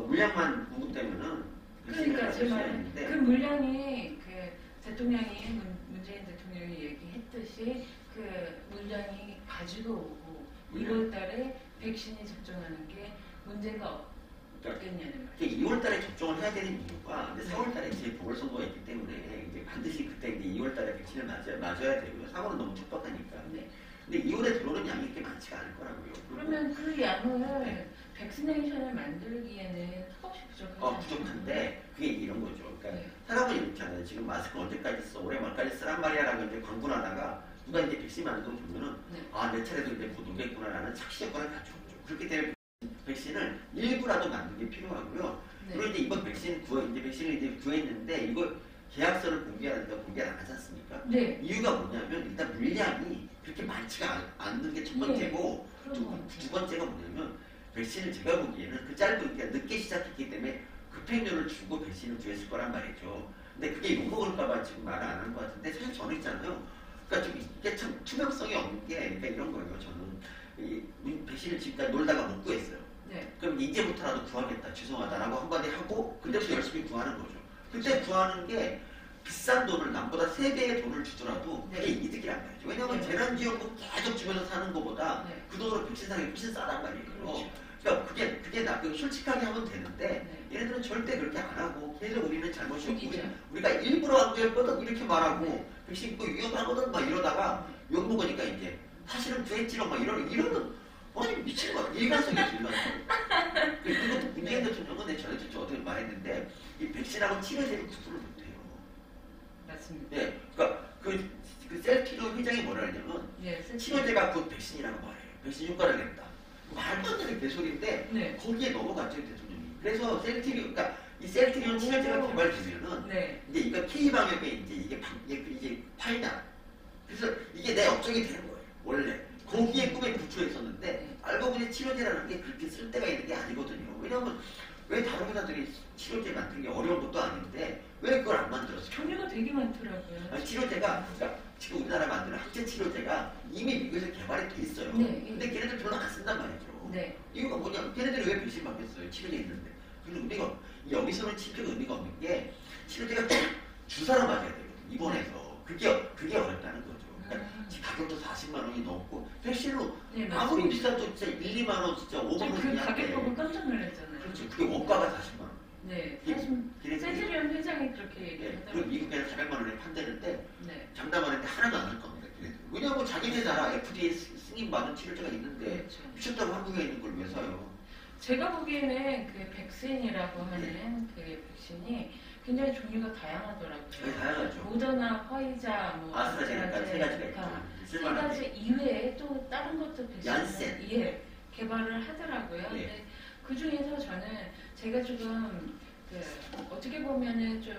물량만 공급되면은 그러니까 제 말은 그 물량이 대통령이 문재인 대통령이 얘기했듯이 그 물량이 가지고 오고 2월달에 백신이 접종하는 게 문제가 없겠냐는 말이에요. 2월달에 접종을 해야 되는 이유가 4월달에 제 보궐선거가 있기 때문에 이제 반드시 그때 이제 2월달에 백신을 맞아야 되고요. 3월은 너무 촉박하니까. 근데 2월에 들어오는 양이 그렇게 많지가 않을 거라고요. 그러면 그 양을 백시네이션을 만들기에는 턱없이 부족한데 그게 이런 거죠. 그러니까 사람은 이렇게 하잖아요. 지금 마스크 언제까지 써? 올해 말까지 쓰란 말이야라고 이제 광분하다가 누가 이제 백신 맞는 거 보면은 네. 아, 내 차례도 이제 곧 오겠구나라는 착시 효과를 갖추죠. 그렇기 때문에 백신을 일부라도 맞는 게 필요하고요. 네. 그리고 이제 이번 이제 백신을 이제 구했는데 이거 계약서를 공개하는데 공개를 안 하지 않습니까? 네. 이유가 뭐냐면 일단 물량이 그렇게 많지가 않는 게 첫 번째고 그런 것 같아요. 두 번째가 뭐냐면 백신을 제가 보기에는 그 짧은 그러니까 늦게 시작했기 때문에 급행료를 주고 백신을 구했을 거란 말이죠. 근데 그게 욕먹을까봐 지금 말을 안 하는 것 같은데 사실 저는 있잖아요. 그러니까 좀 이게 참 투명성이 없는 게 그러니까 이런 거예요. 저는 백신을 지금까지 놀다가 못 구했어요. 네. 그럼 이제부터라도 구하겠다. 죄송하다라고 한마디 하고 그때부터 열심히 구하는 거죠. 그때 구하는 게 비싼 돈을 남보다 3배의 돈을 주더라도 그게 네. 이득이란 말이죠. 왜냐하면 네. 재난지원금 계속 주면서 사는 것보다 네. 그 돈으로 백신 사는 게 훨씬 싸단 말이에요. 그렇죠. 그러니까 그게 나그 솔직하게 하면 되는데 네. 얘네들은 절대 그렇게 안 하고 계속 우리는 잘못이었고 죽이죠. 우리가 일부러 안 구했거든 이렇게 말하고 백신 뭐 위험하거든 막 이러다가 네. 욕먹으니까 이제 사실은 구했지롱 막 이러는 아니 미친 거야. 일관성이 들려요. 그것도 문재인 대통령은 내 전에 좀 어떻게 말했는데 이 백신하고 치료제를 구분을 못해요. 맞습니다. 네, 그러니까 그 셀티로 회장이 뭐라 하냐면 네. 치료제가 곧 백신이라고 말해요. 백신 효과를 낸다. 말도 안 되는 개소리인데 네. 거기에 넘어갔죠 대통령이. 그래서 그러니까 이 셀티리온 치료제가 개발되면은 네. 이제 이거 K 방역에 이제 이게 파이냐. 그래서 이게 내 업적이 되는 거예요. 원래 거기에 꿈에 부추어 있었는데 네. 알고 보니 치료제라는 게 그렇게 쓸 데가 있는 게 아니거든요. 왜냐하면 왜 다른 회사들이 치료제 만드는 게 어려운 것도 아닌데 왜 그걸 안 만들었어요? 종류가 되게 많더라고요. 아니, 치료제가 그러니까 지금 우리나라 만드는 항체 치료제가 이미 미국에서 개발이 돼 있어요. 네. 근데 걔네들 별로 안 쓴단 말이죠. 네. 이유가 뭐냐면 걔네들이 왜 백신 맞겠어요? 치료제 있는데. 그리고 우리가 여기서는 치료제가 의미가 없는 게 치료제가 주사로 맞아야 되거든요. 입원해서. 그게 어렵다는 거죠. 그러니까 가격도 40만 원이 넘고 백신으로 네, 아무리 맞습니다. 비싸도 진짜 1, 2만 원 진짜 5만 원 그 그냥 가격 보고 깜짝 놀랐잖아요. 그렇죠. 그게 원가가 40만 원. 네. 이- 사실 걔네들이 센트리온 회장이 그렇게 네, 그리고 얘기하더라고요. 미국에는 400만 원에 판대는데 네. 장담하는데 하나도 안 할 겁니다. 걔네들. 왜냐하면 자기네 나라 FDA 승인받은 치료제가 있는데 그렇죠. 미쳤다고 한국에 있는 걸 왜 사요? 제가 보기에는 그 백신이라고 하는 그 백신이 굉장히 종류가 되게 다양하더라고요. 다양하죠. 모더나, 화이자, 뭐 아스트라제네카 세 가지가 있죠. 세 쓸만한 가지 이외에 또 다른 것도 백신을 얀센. 개발을 하더라고요. 예. 근데 그 중에서 저는 제가 조금 그 어떻게 보면은 좀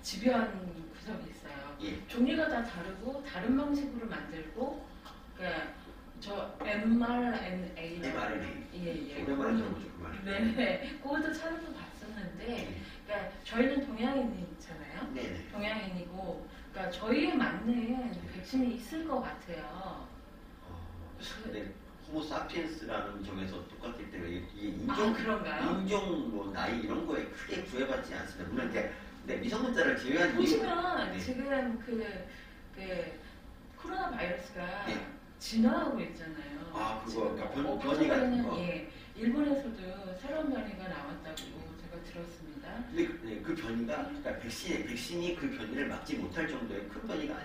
집요한 구석이 있어요. 예. 종류가 다 다르고 다른 방식으로 만들고 그러니까 저 mRNA라고 mRNA. 예예. 오랜만에 들어보죠 그 말. 네, 그것도 찾아서 봤었는데, 그러니까 저희는 동양인이잖아요. 네네. 동양인이고, 그러니까 저희에 맞는 백신이 있을 것 같아요. 네. 호모사피엔스라는 점에서 똑같기 때문에 이 아, 그런가요? 인종 뭐 나이 이런 거에 크게 구애받지 않습니다. 물론 이제 미성년자를 제외한 보시면 네. 지금 그 코로나 바이러스가 네. 진화하고 있잖아요. 아, 그거, 지금 그러니까 변이 같은 거? 예, 일본에서도 새로운 변이가 나왔다고 제가 들었습니다. 근데 그 변이가 그러니까 백신이 그 변이를 막지 못할 정도의 큰 변이가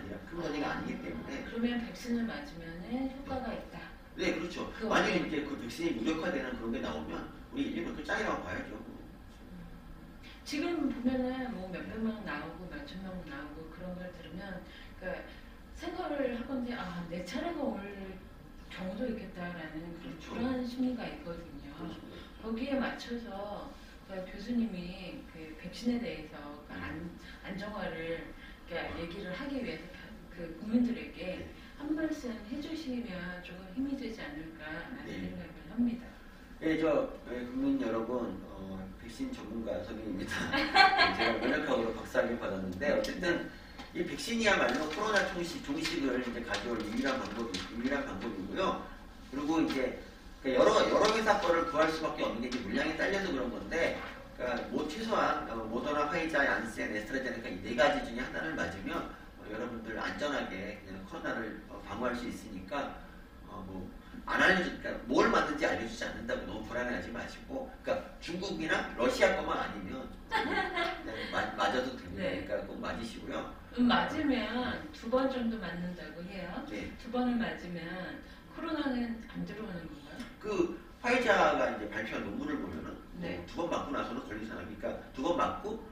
아니기 때문에 그러면 백신을 맞으면 효과가 있다. 네 그렇죠. 그거 만약에 어때요? 이제 그 백신이 무력화되는 그런 게 나오면 우리 인류는 그 짱이라고 봐야죠. 지금 보면은 뭐 몇백 명 나오고 몇천 명 나오고 그런 걸 들으면 그러니까 생각을 하건데 아 내 차례가 올 경우도 있겠다라는 그런 그렇죠. 불안 심리가 있거든요. 그렇습니다. 거기에 맞춰서 그 교수님이 그 백신에 대해서 그 안정화를 그러니까 얘기를 하기 위해서 그 국민들에게 네. 한 말씀 해주시면 조금 힘이 되지 않을까라는 네. 생각을 합니다. 네, 국민 여러분, 백신 전문가 선생님입니다. 제가 면역학으로 박사학위 받았는데 어쨌든 이 백신이야말로 코로나 종식을 이제 가져올 유일한 방법이고요. 그리고 이제 여러 회사 거를 구할 수밖에 없는 게 이제 물량이 딸려서 그런 건데, 그러니까 뭐 최소한 모더나, 화이자, 얀센, 에스트라제네카 이 네 가지 중에 하나를 맞으면 여러분들 안전하게 그냥 코로나를 방어할 수 있으니까 안 알려주니까 뭘 맞는지 알려주지 않는다고 너무 불안해하지 마시고, 그러니까 중국이나 러시아 것만 아니면 그냥 맞아도 됩니다. 네. 그러니까 꼭 맞으시고요. 맞으면 2번 정도 맞는다고 해요. 네. 2번을 맞으면 코로나는 안 들어오는 건가요? 그 화이자가 이제 발표한 논문을 보면은 네. 2번 맞고 나서는 걸린 사람이, 그러니까 2번 맞고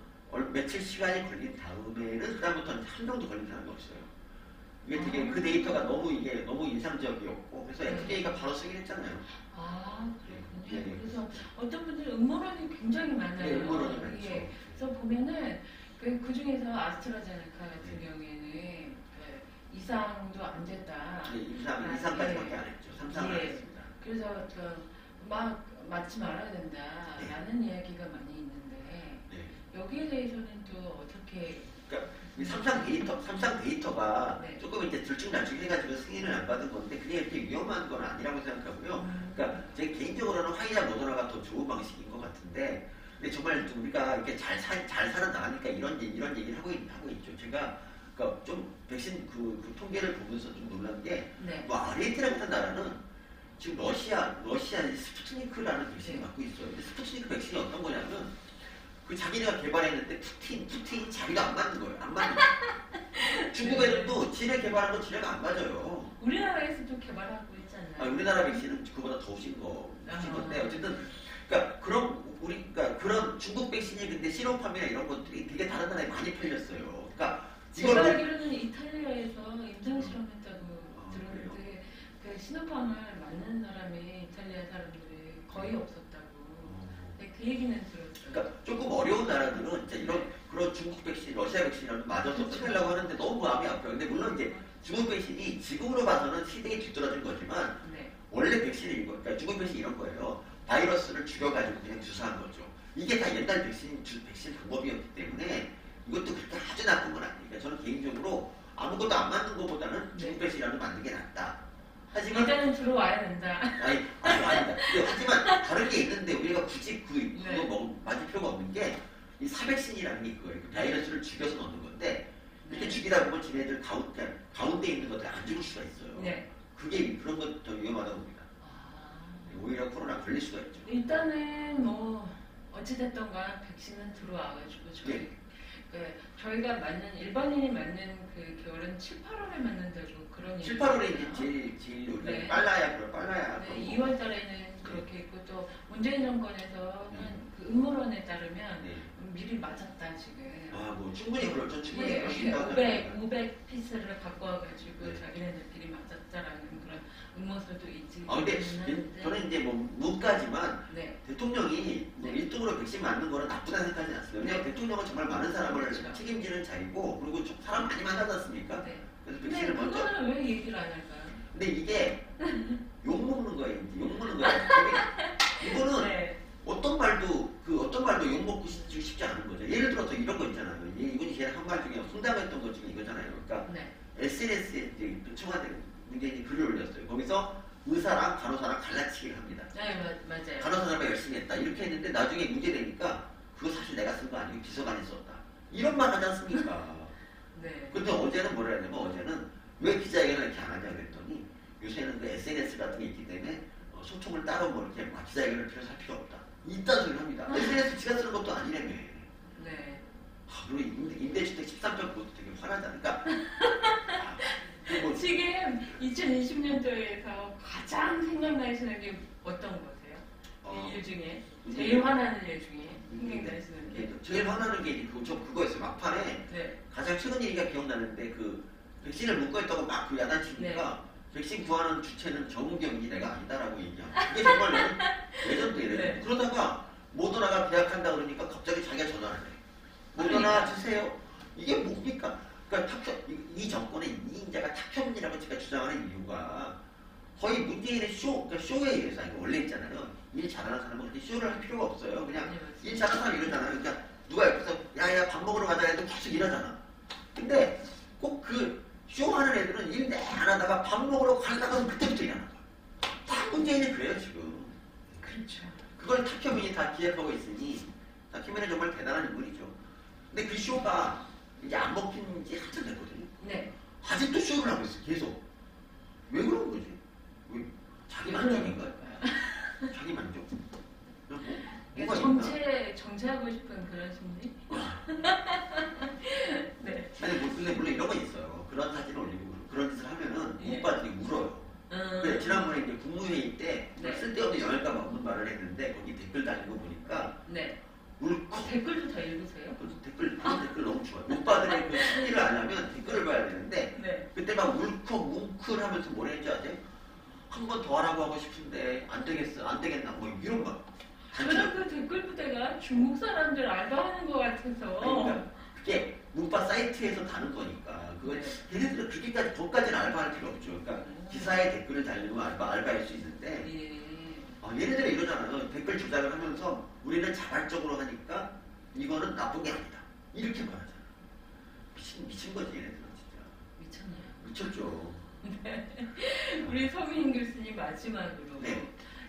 며칠 시간이 걸린 다음에는 그다음부터는 한 명도 걸린 사람이 없어요. 이게 되게 그 데이터가 너무 이게 너무 인상적이었고 그래서 FDA가 바로 쓰긴 했잖아요. 아, 그렇군요. 네. 그래서 어떤 분들은 음모론이 굉장히 많아요. 네, 음모론이 많죠. 예. 그래서 보면은 그 중에서 아스트라제네카 같은 경우에는 그 이상도 안 됐다. 네, 2상까지밖에 안 했죠. 3상을 안 예. 했습니다. 그래서 막 맞지 말아야 된다라는 이야기가 많이 있는데 네. 여기에 대해서는 또 어떻게 그러니까 이 삼상 데이터가 네. 조금 이제 들쭉날쭉 해가지고 승인을 안 받은 건데 그게 이렇게 위험한 건 아니라고 생각하고요. 그러니까 제 개인적으로는 화이자 모더나가 더 좋은 방식인 것 같은데 근데 정말 좀 우리가 이렇게 잘 살아나가니까 이런 얘기를 하고 있죠. 제가 그러니까 좀 백신 그 통계를 보면서 좀 놀란 게 네. 뭐 아르헨티나 같은 나라는 지금 러시아 스푸트니크라는 백신을 네. 갖고 있어요. 근데 스푸트니크 백신이 어떤 거냐면 그 자기네가 개발했는데 푸틴이 자기가 안 맞는 거예요. 안 맞는 거예요. 중국 애들도 지네 개발한 거 지네가 안 맞아요. 우리나라에서도 개발하고 있잖아요. 우리나라 백신은 그보다 더 훨씬 건데 어쨌든 그러니까 그런 중국 백신이 근데 시노팜이나 이런 것들이 되게 다른 나라에 많이 팔렸어요. 그러니까 제가 알기로는 이탈리아에서 임상 실험했다고 그래요? 들었는데 그 시노팜을 맞는 사람이 이탈리아 사람들이 거의 없었다고. 네, 그 얘기는 들었어요. 그러니까 조금 어려운 나라들은 이제 그런 중국 백신, 러시아 백신이라도 맞아서 어떻게 하려고 하는데 너무 마음이 아파요. 근데 물론 이제 중국 백신이 지금으로 봐서는 시대에 뒤떨어진 거지만 네. 원래 백신이 그러니까 중국 백신이 이런 거예요. 바이러스를 죽여가지고 그냥 주사한 거죠. 이게 다 옛날 백신 방법이었기 때문에 이것도 그렇게 아주 나쁜 건 아니니까 저는 개인적으로 아무것도 안 맞는 것보다는 중국 백신이라도 맞는 게 낫다. 하지만 일단은 들어와야 된다. 아니다. 하지만 다른 게 있는데 우리가 굳이 그거 맞을 필요가 없는 게 이 사백신이라는 게 그거예요. 그 바이러스를 죽여서 넣는 건데 이렇게 죽이다 보면 지네들 가운데 있는 것들 안 죽을 수가 있어요. 네. 그게 그런 것 더 위험하다고 봅니다. 오히려 코로나 걸릴 수가 있죠. 일단은 뭐 어찌됐던가 백신은 들어와가지고 저희가 맞는 일반인이 맞는 그 겨울은 7, 8월에 맞는다고 그런 7, 8월에 이제 제일 우리가 네. 빨라야. 네, 2월 달에는 그렇게 있고 또 문재인 정권에서는 그 음모론에 따르면 네. 미리 맞았다 지금. 뭐 충분히 그렇죠. 충분히 예, 그럴 수 있다고 생각합니다. 500 피스를 갖고 와가지고 네. 자기네들끼리 맞았다라는 그런 음모설도 있지. 근데 저는 이제 뭐 문까지만 네. 대통령이 뭐 네. 1등으로 백신 맞는 거는 나쁘다는 생각하지 않습니다. 왜냐하면 대통령은 정말 많은 사람을 그렇죠. 책임지는 자리고 그리고 사람 많이 만나지 않습니까? 네. 그래서 근데 백신을 먼저. 그거는 왜 얘기를 안 할까요? 근데 이게 욕먹는 거예요. 이제 욕먹는 거예요. 이거는 네. 어떤 말도 욕먹고 싶지 않은 거죠. 예를 들어서 이런 거 있잖아요. 이분이 제일 한 말 중에 황당했던 것 중에 이거잖아요. 그러니까 네. SNS에 이제 청와대 문재인이 글을 올렸어요. 거기서 의사랑 간호사랑 갈라치기를 합니다. 네, 맞아요. 간호사가 열심히 했다. 이렇게 했는데 나중에 문제되니까 그거 사실 내가 쓴 거 아니고 비서관이 썼다. 이런 말 하지 않습니까? 네. 근데 어제는 뭐라 했냐면 어제는 왜 기자회견을 이렇게 안 하냐 그랬더니 요새는 그 SNS 같은 게 있기 때문에 소통을 따로 뭐 이렇게 기자회견을 할 필요 없다. 이딴 소리를 합니다. SNS 지가 쓰는 것도 아니라며. 네. 그리고 임대주택 13.9도 되게 화나잖아. 그러니까 뭐 지금 2020년도에서 가장 생각나시는 게 어떤 거세요? 이 일 중에 제일 화나는 일 중에 생각나시는 게? 제일 화나는 게 그거였어요. 막판에 네. 가장 최근 얘기가 기억나는데 그 백신을 묻고했다고 막 그 야단치니까 백신 구하는 주체는 정경이 내가 아니다라고 얘기하고 그게 정말 레전드예요. 네. 그러다가 모더나가 계약한다 그러니까 갑자기 자기가 전화를 해요. 모더나 주세요. 이게 뭡니까? 그러니까 이 정권의 이인자가 탁현민이라고 제가 주장하는 이유가 거의 문재인의 그러니까 쇼에 의해서 이거 원래 있잖아요. 일 잘하는 사람은 그렇게 쇼를 할 필요가 없어요. 그냥 네, 일 잘하는 사람 이러잖아요. 그러니까 누가 옆에서 야야 밥 먹으러 가자 해도 계속 일하잖아. 근데 꼭 그 쇼하는 애들은 일 내내 안 하다가 밥 먹으러 가려다가 그때부터 일하는 거야. 다 문재인이 그래요 지금. 그렇죠. 그걸 탁현민이 다 기획하고 있으니 탁현민은 정말 대단한 인물이죠. 근데 그 쇼가 이제 안 먹힌 지 한참 됐거든요. 네. 아직도 쇼를 하고 있어 계속. 왜 그런 거지? 왜 자기 만족인가? 자기 만족. 뭐가 있나? 정체하고 싶은 그런 심리? 네. 아니 근데 물론 이런 건 있어요. 그런 사진 올리고 그런 짓을 하면은 예. 오빠들이 울어요. 그래, 지난번에 이제 국무회의 때 네. 쓸데없는 영향감 없는 말을 했는데 거기 댓글 달린 거 보니까 네. 울컥. 댓글도 다 읽으세요? 댓글 너무 좋아요. 오빠들의 그 심리를 알려면 댓글을 봐야 되는데 네. 그때 막 하면서 뭐라 했는지 아세요? 한 번 더 하라고 하고 싶은데 안 되겠어, 안 되겠나, 뭐 이런 거. 저는 그 댓글 부대가 중국 사람들 알바하는 것 같아서. 그러니까 그게 문파 사이트에서 다는 거니까 그걸 걔네들은 그렇게까지 그것까지는 알바할 필요 없죠. 그러니까 기사에 댓글을 달리면 알바일 수 있는데 얘네들은 이러잖아요. 댓글 조작을 하면서 우리는 자발적으로 하니까 이거는 나쁜 게 아니다. 이렇게 말하잖아. 미친 거지 얘네들은 진짜. 미쳤네요. 미쳤죠. 우리 서민 교수님 마지막으로 네.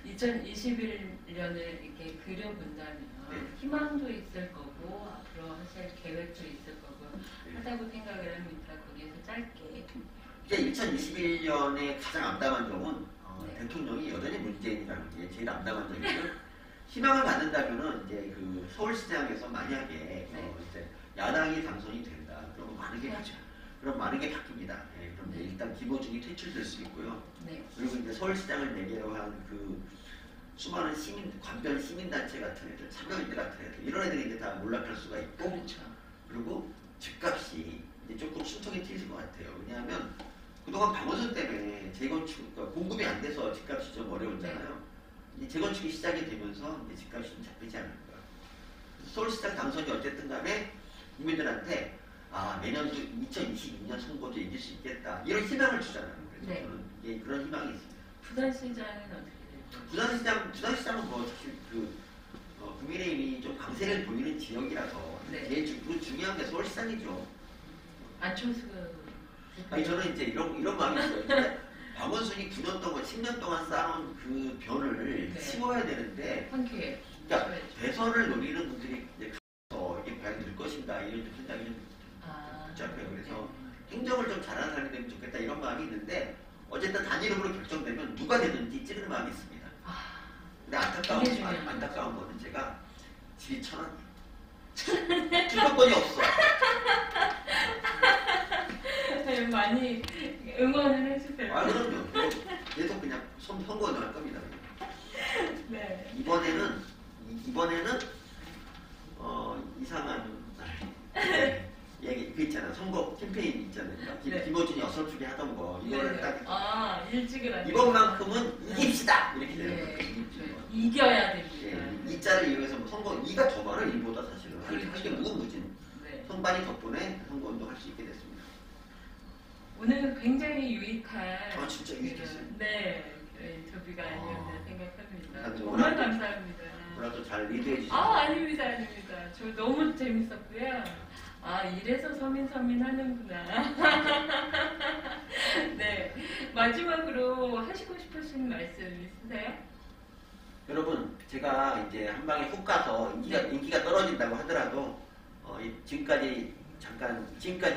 2021년을 이렇게 그려본다면 네. 희망도 있을 거고 앞으로 하실 계획도 있을 거고 하다고 생각을 합니다. 거기에서 짧게. 이제 2021년에 가장 암담한 점은 네. 대통령이 여전히 문재인이라는 게 제일 암담한 점이고 희망을 갖는다면은 이제 그 서울시장에서 만약에 이제 야당이 당선이 된다. 그러면 많은 게 맞아. 그럼 많은 게 바뀝니다. 예, 그럼 이제 일단 김어준이 퇴출될 수 있고요. 네. 그리고 이제 서울시장을 매개로 한 그 수많은 관변 시민단체 같은 애들, 참여인들 같은 애들 이런 애들이 이제 다 몰락할 수가 있고 그렇죠. 그리고 집값이 이제 조금 숨통이 트일 것 같아요. 왜냐하면 그동안 방어선 때문에 재건축, 그러니까 공급이 안 돼서 집값이 좀 어려웠잖아요. 이 재건축이 시작이 되면서 이제 집값이 좀 잡히지 않을까. 서울시장 당선이 어쨌든 간에 국민들한테 내년도 2022년 선거도 이길 수 있겠다. 이런 희망을 주잖아요. 그래서 네. 저는 이게 그런 희망이 있습니다. 부산시장은 어떻게 될까요? 부산시장은 뭐 사실 국민의힘이 좀 강세를 보이는 지역이라서 네. 제일 중요한 게 서울시장이죠. 안철수. 아니 저는 이제 이런 마음이 있어요. 그러니까 박원순이 9년 동안 10년 동안 쌓아온 그 변을 네. 심어야 되는데 한 기회. 그러니까 줘야죠. 대선을 노리는 분들이 이제 가서 이게 과연 될 것인가 이런 좀 생각이 좀 복잡해요. 그래서 행정을 좀 잘하는 사람이 되면 좋겠다 이런 마음이 있는데 어쨌든 단일음으로 결정되면 누가 되든지 찍을 마음이 있습니다. 근데 안타까운 거는 제가 집이 1,000원이에요. 출발권이 없어. 네, 많이 응원을 해주세요. 그럼요. 계속 그냥 선거를 할 겁니다. 네. 이번에는 이상한 얘기 그 있잖아. 선거 캠페인 있잖아요. 네. 김어준이 어설프게 하던 거 이거를 딱 일찍을 안 이번만큼은 이깁시다 이렇게 되는 네. 거예요. 이겨야 됩니다. 예, 이 자를 이용해서 뭐 선거 2가 더 많아요. 1보다 사실은. 그렇죠. 하게 무궁무진. 네. 선반이 덕분에 선거운동 할 수 있게 됐습니다. 오늘은 굉장히 유익한 진짜 유익했어요. 네. 인터뷰가 아니었나 생각합니다. 감사합니다. 정말 감사합니다. 오늘도 잘 리드해 주셔서 아닙니다. 저 너무 재밌었고요. 이래서 서민 하는구나. 네. 마지막으로 하시고 싶으신 말씀 있으세요? 여러분 제가 이제 한 방에 훅 가서 인기가 떨어진다고 하더라도 지금까지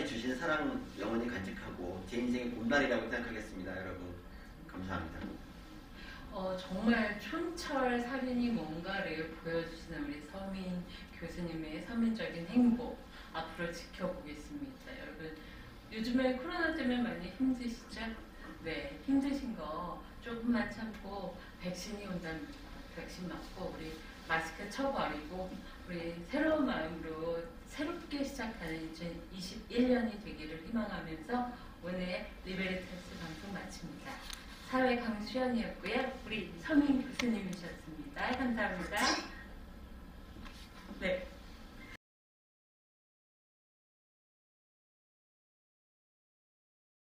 주신 사랑 영원히 간직하고 제 인생의 봄날이라고 생각하겠습니다. 여러분 감사합니다. 정말 촌철살인이 뭔가를 보여주시는 우리 서민 교수님의 서민적인 행복 앞으로 지켜보겠습니다. 여러분 요즘에 코로나 때문에 많이 힘드시죠? 네, 힘드신 거 조금만 참고 백신이 온답니다. 백신 맞고 우리 마스크 쳐버리고 우리 새로운 마음으로 새롭게 시작하는 2021년이 되기를 희망하면서 오늘 리베리타스 방송 마칩니다. 사회 강수연이었고요. 우리 서민 교수님이셨습니다. 감사합니다. 네.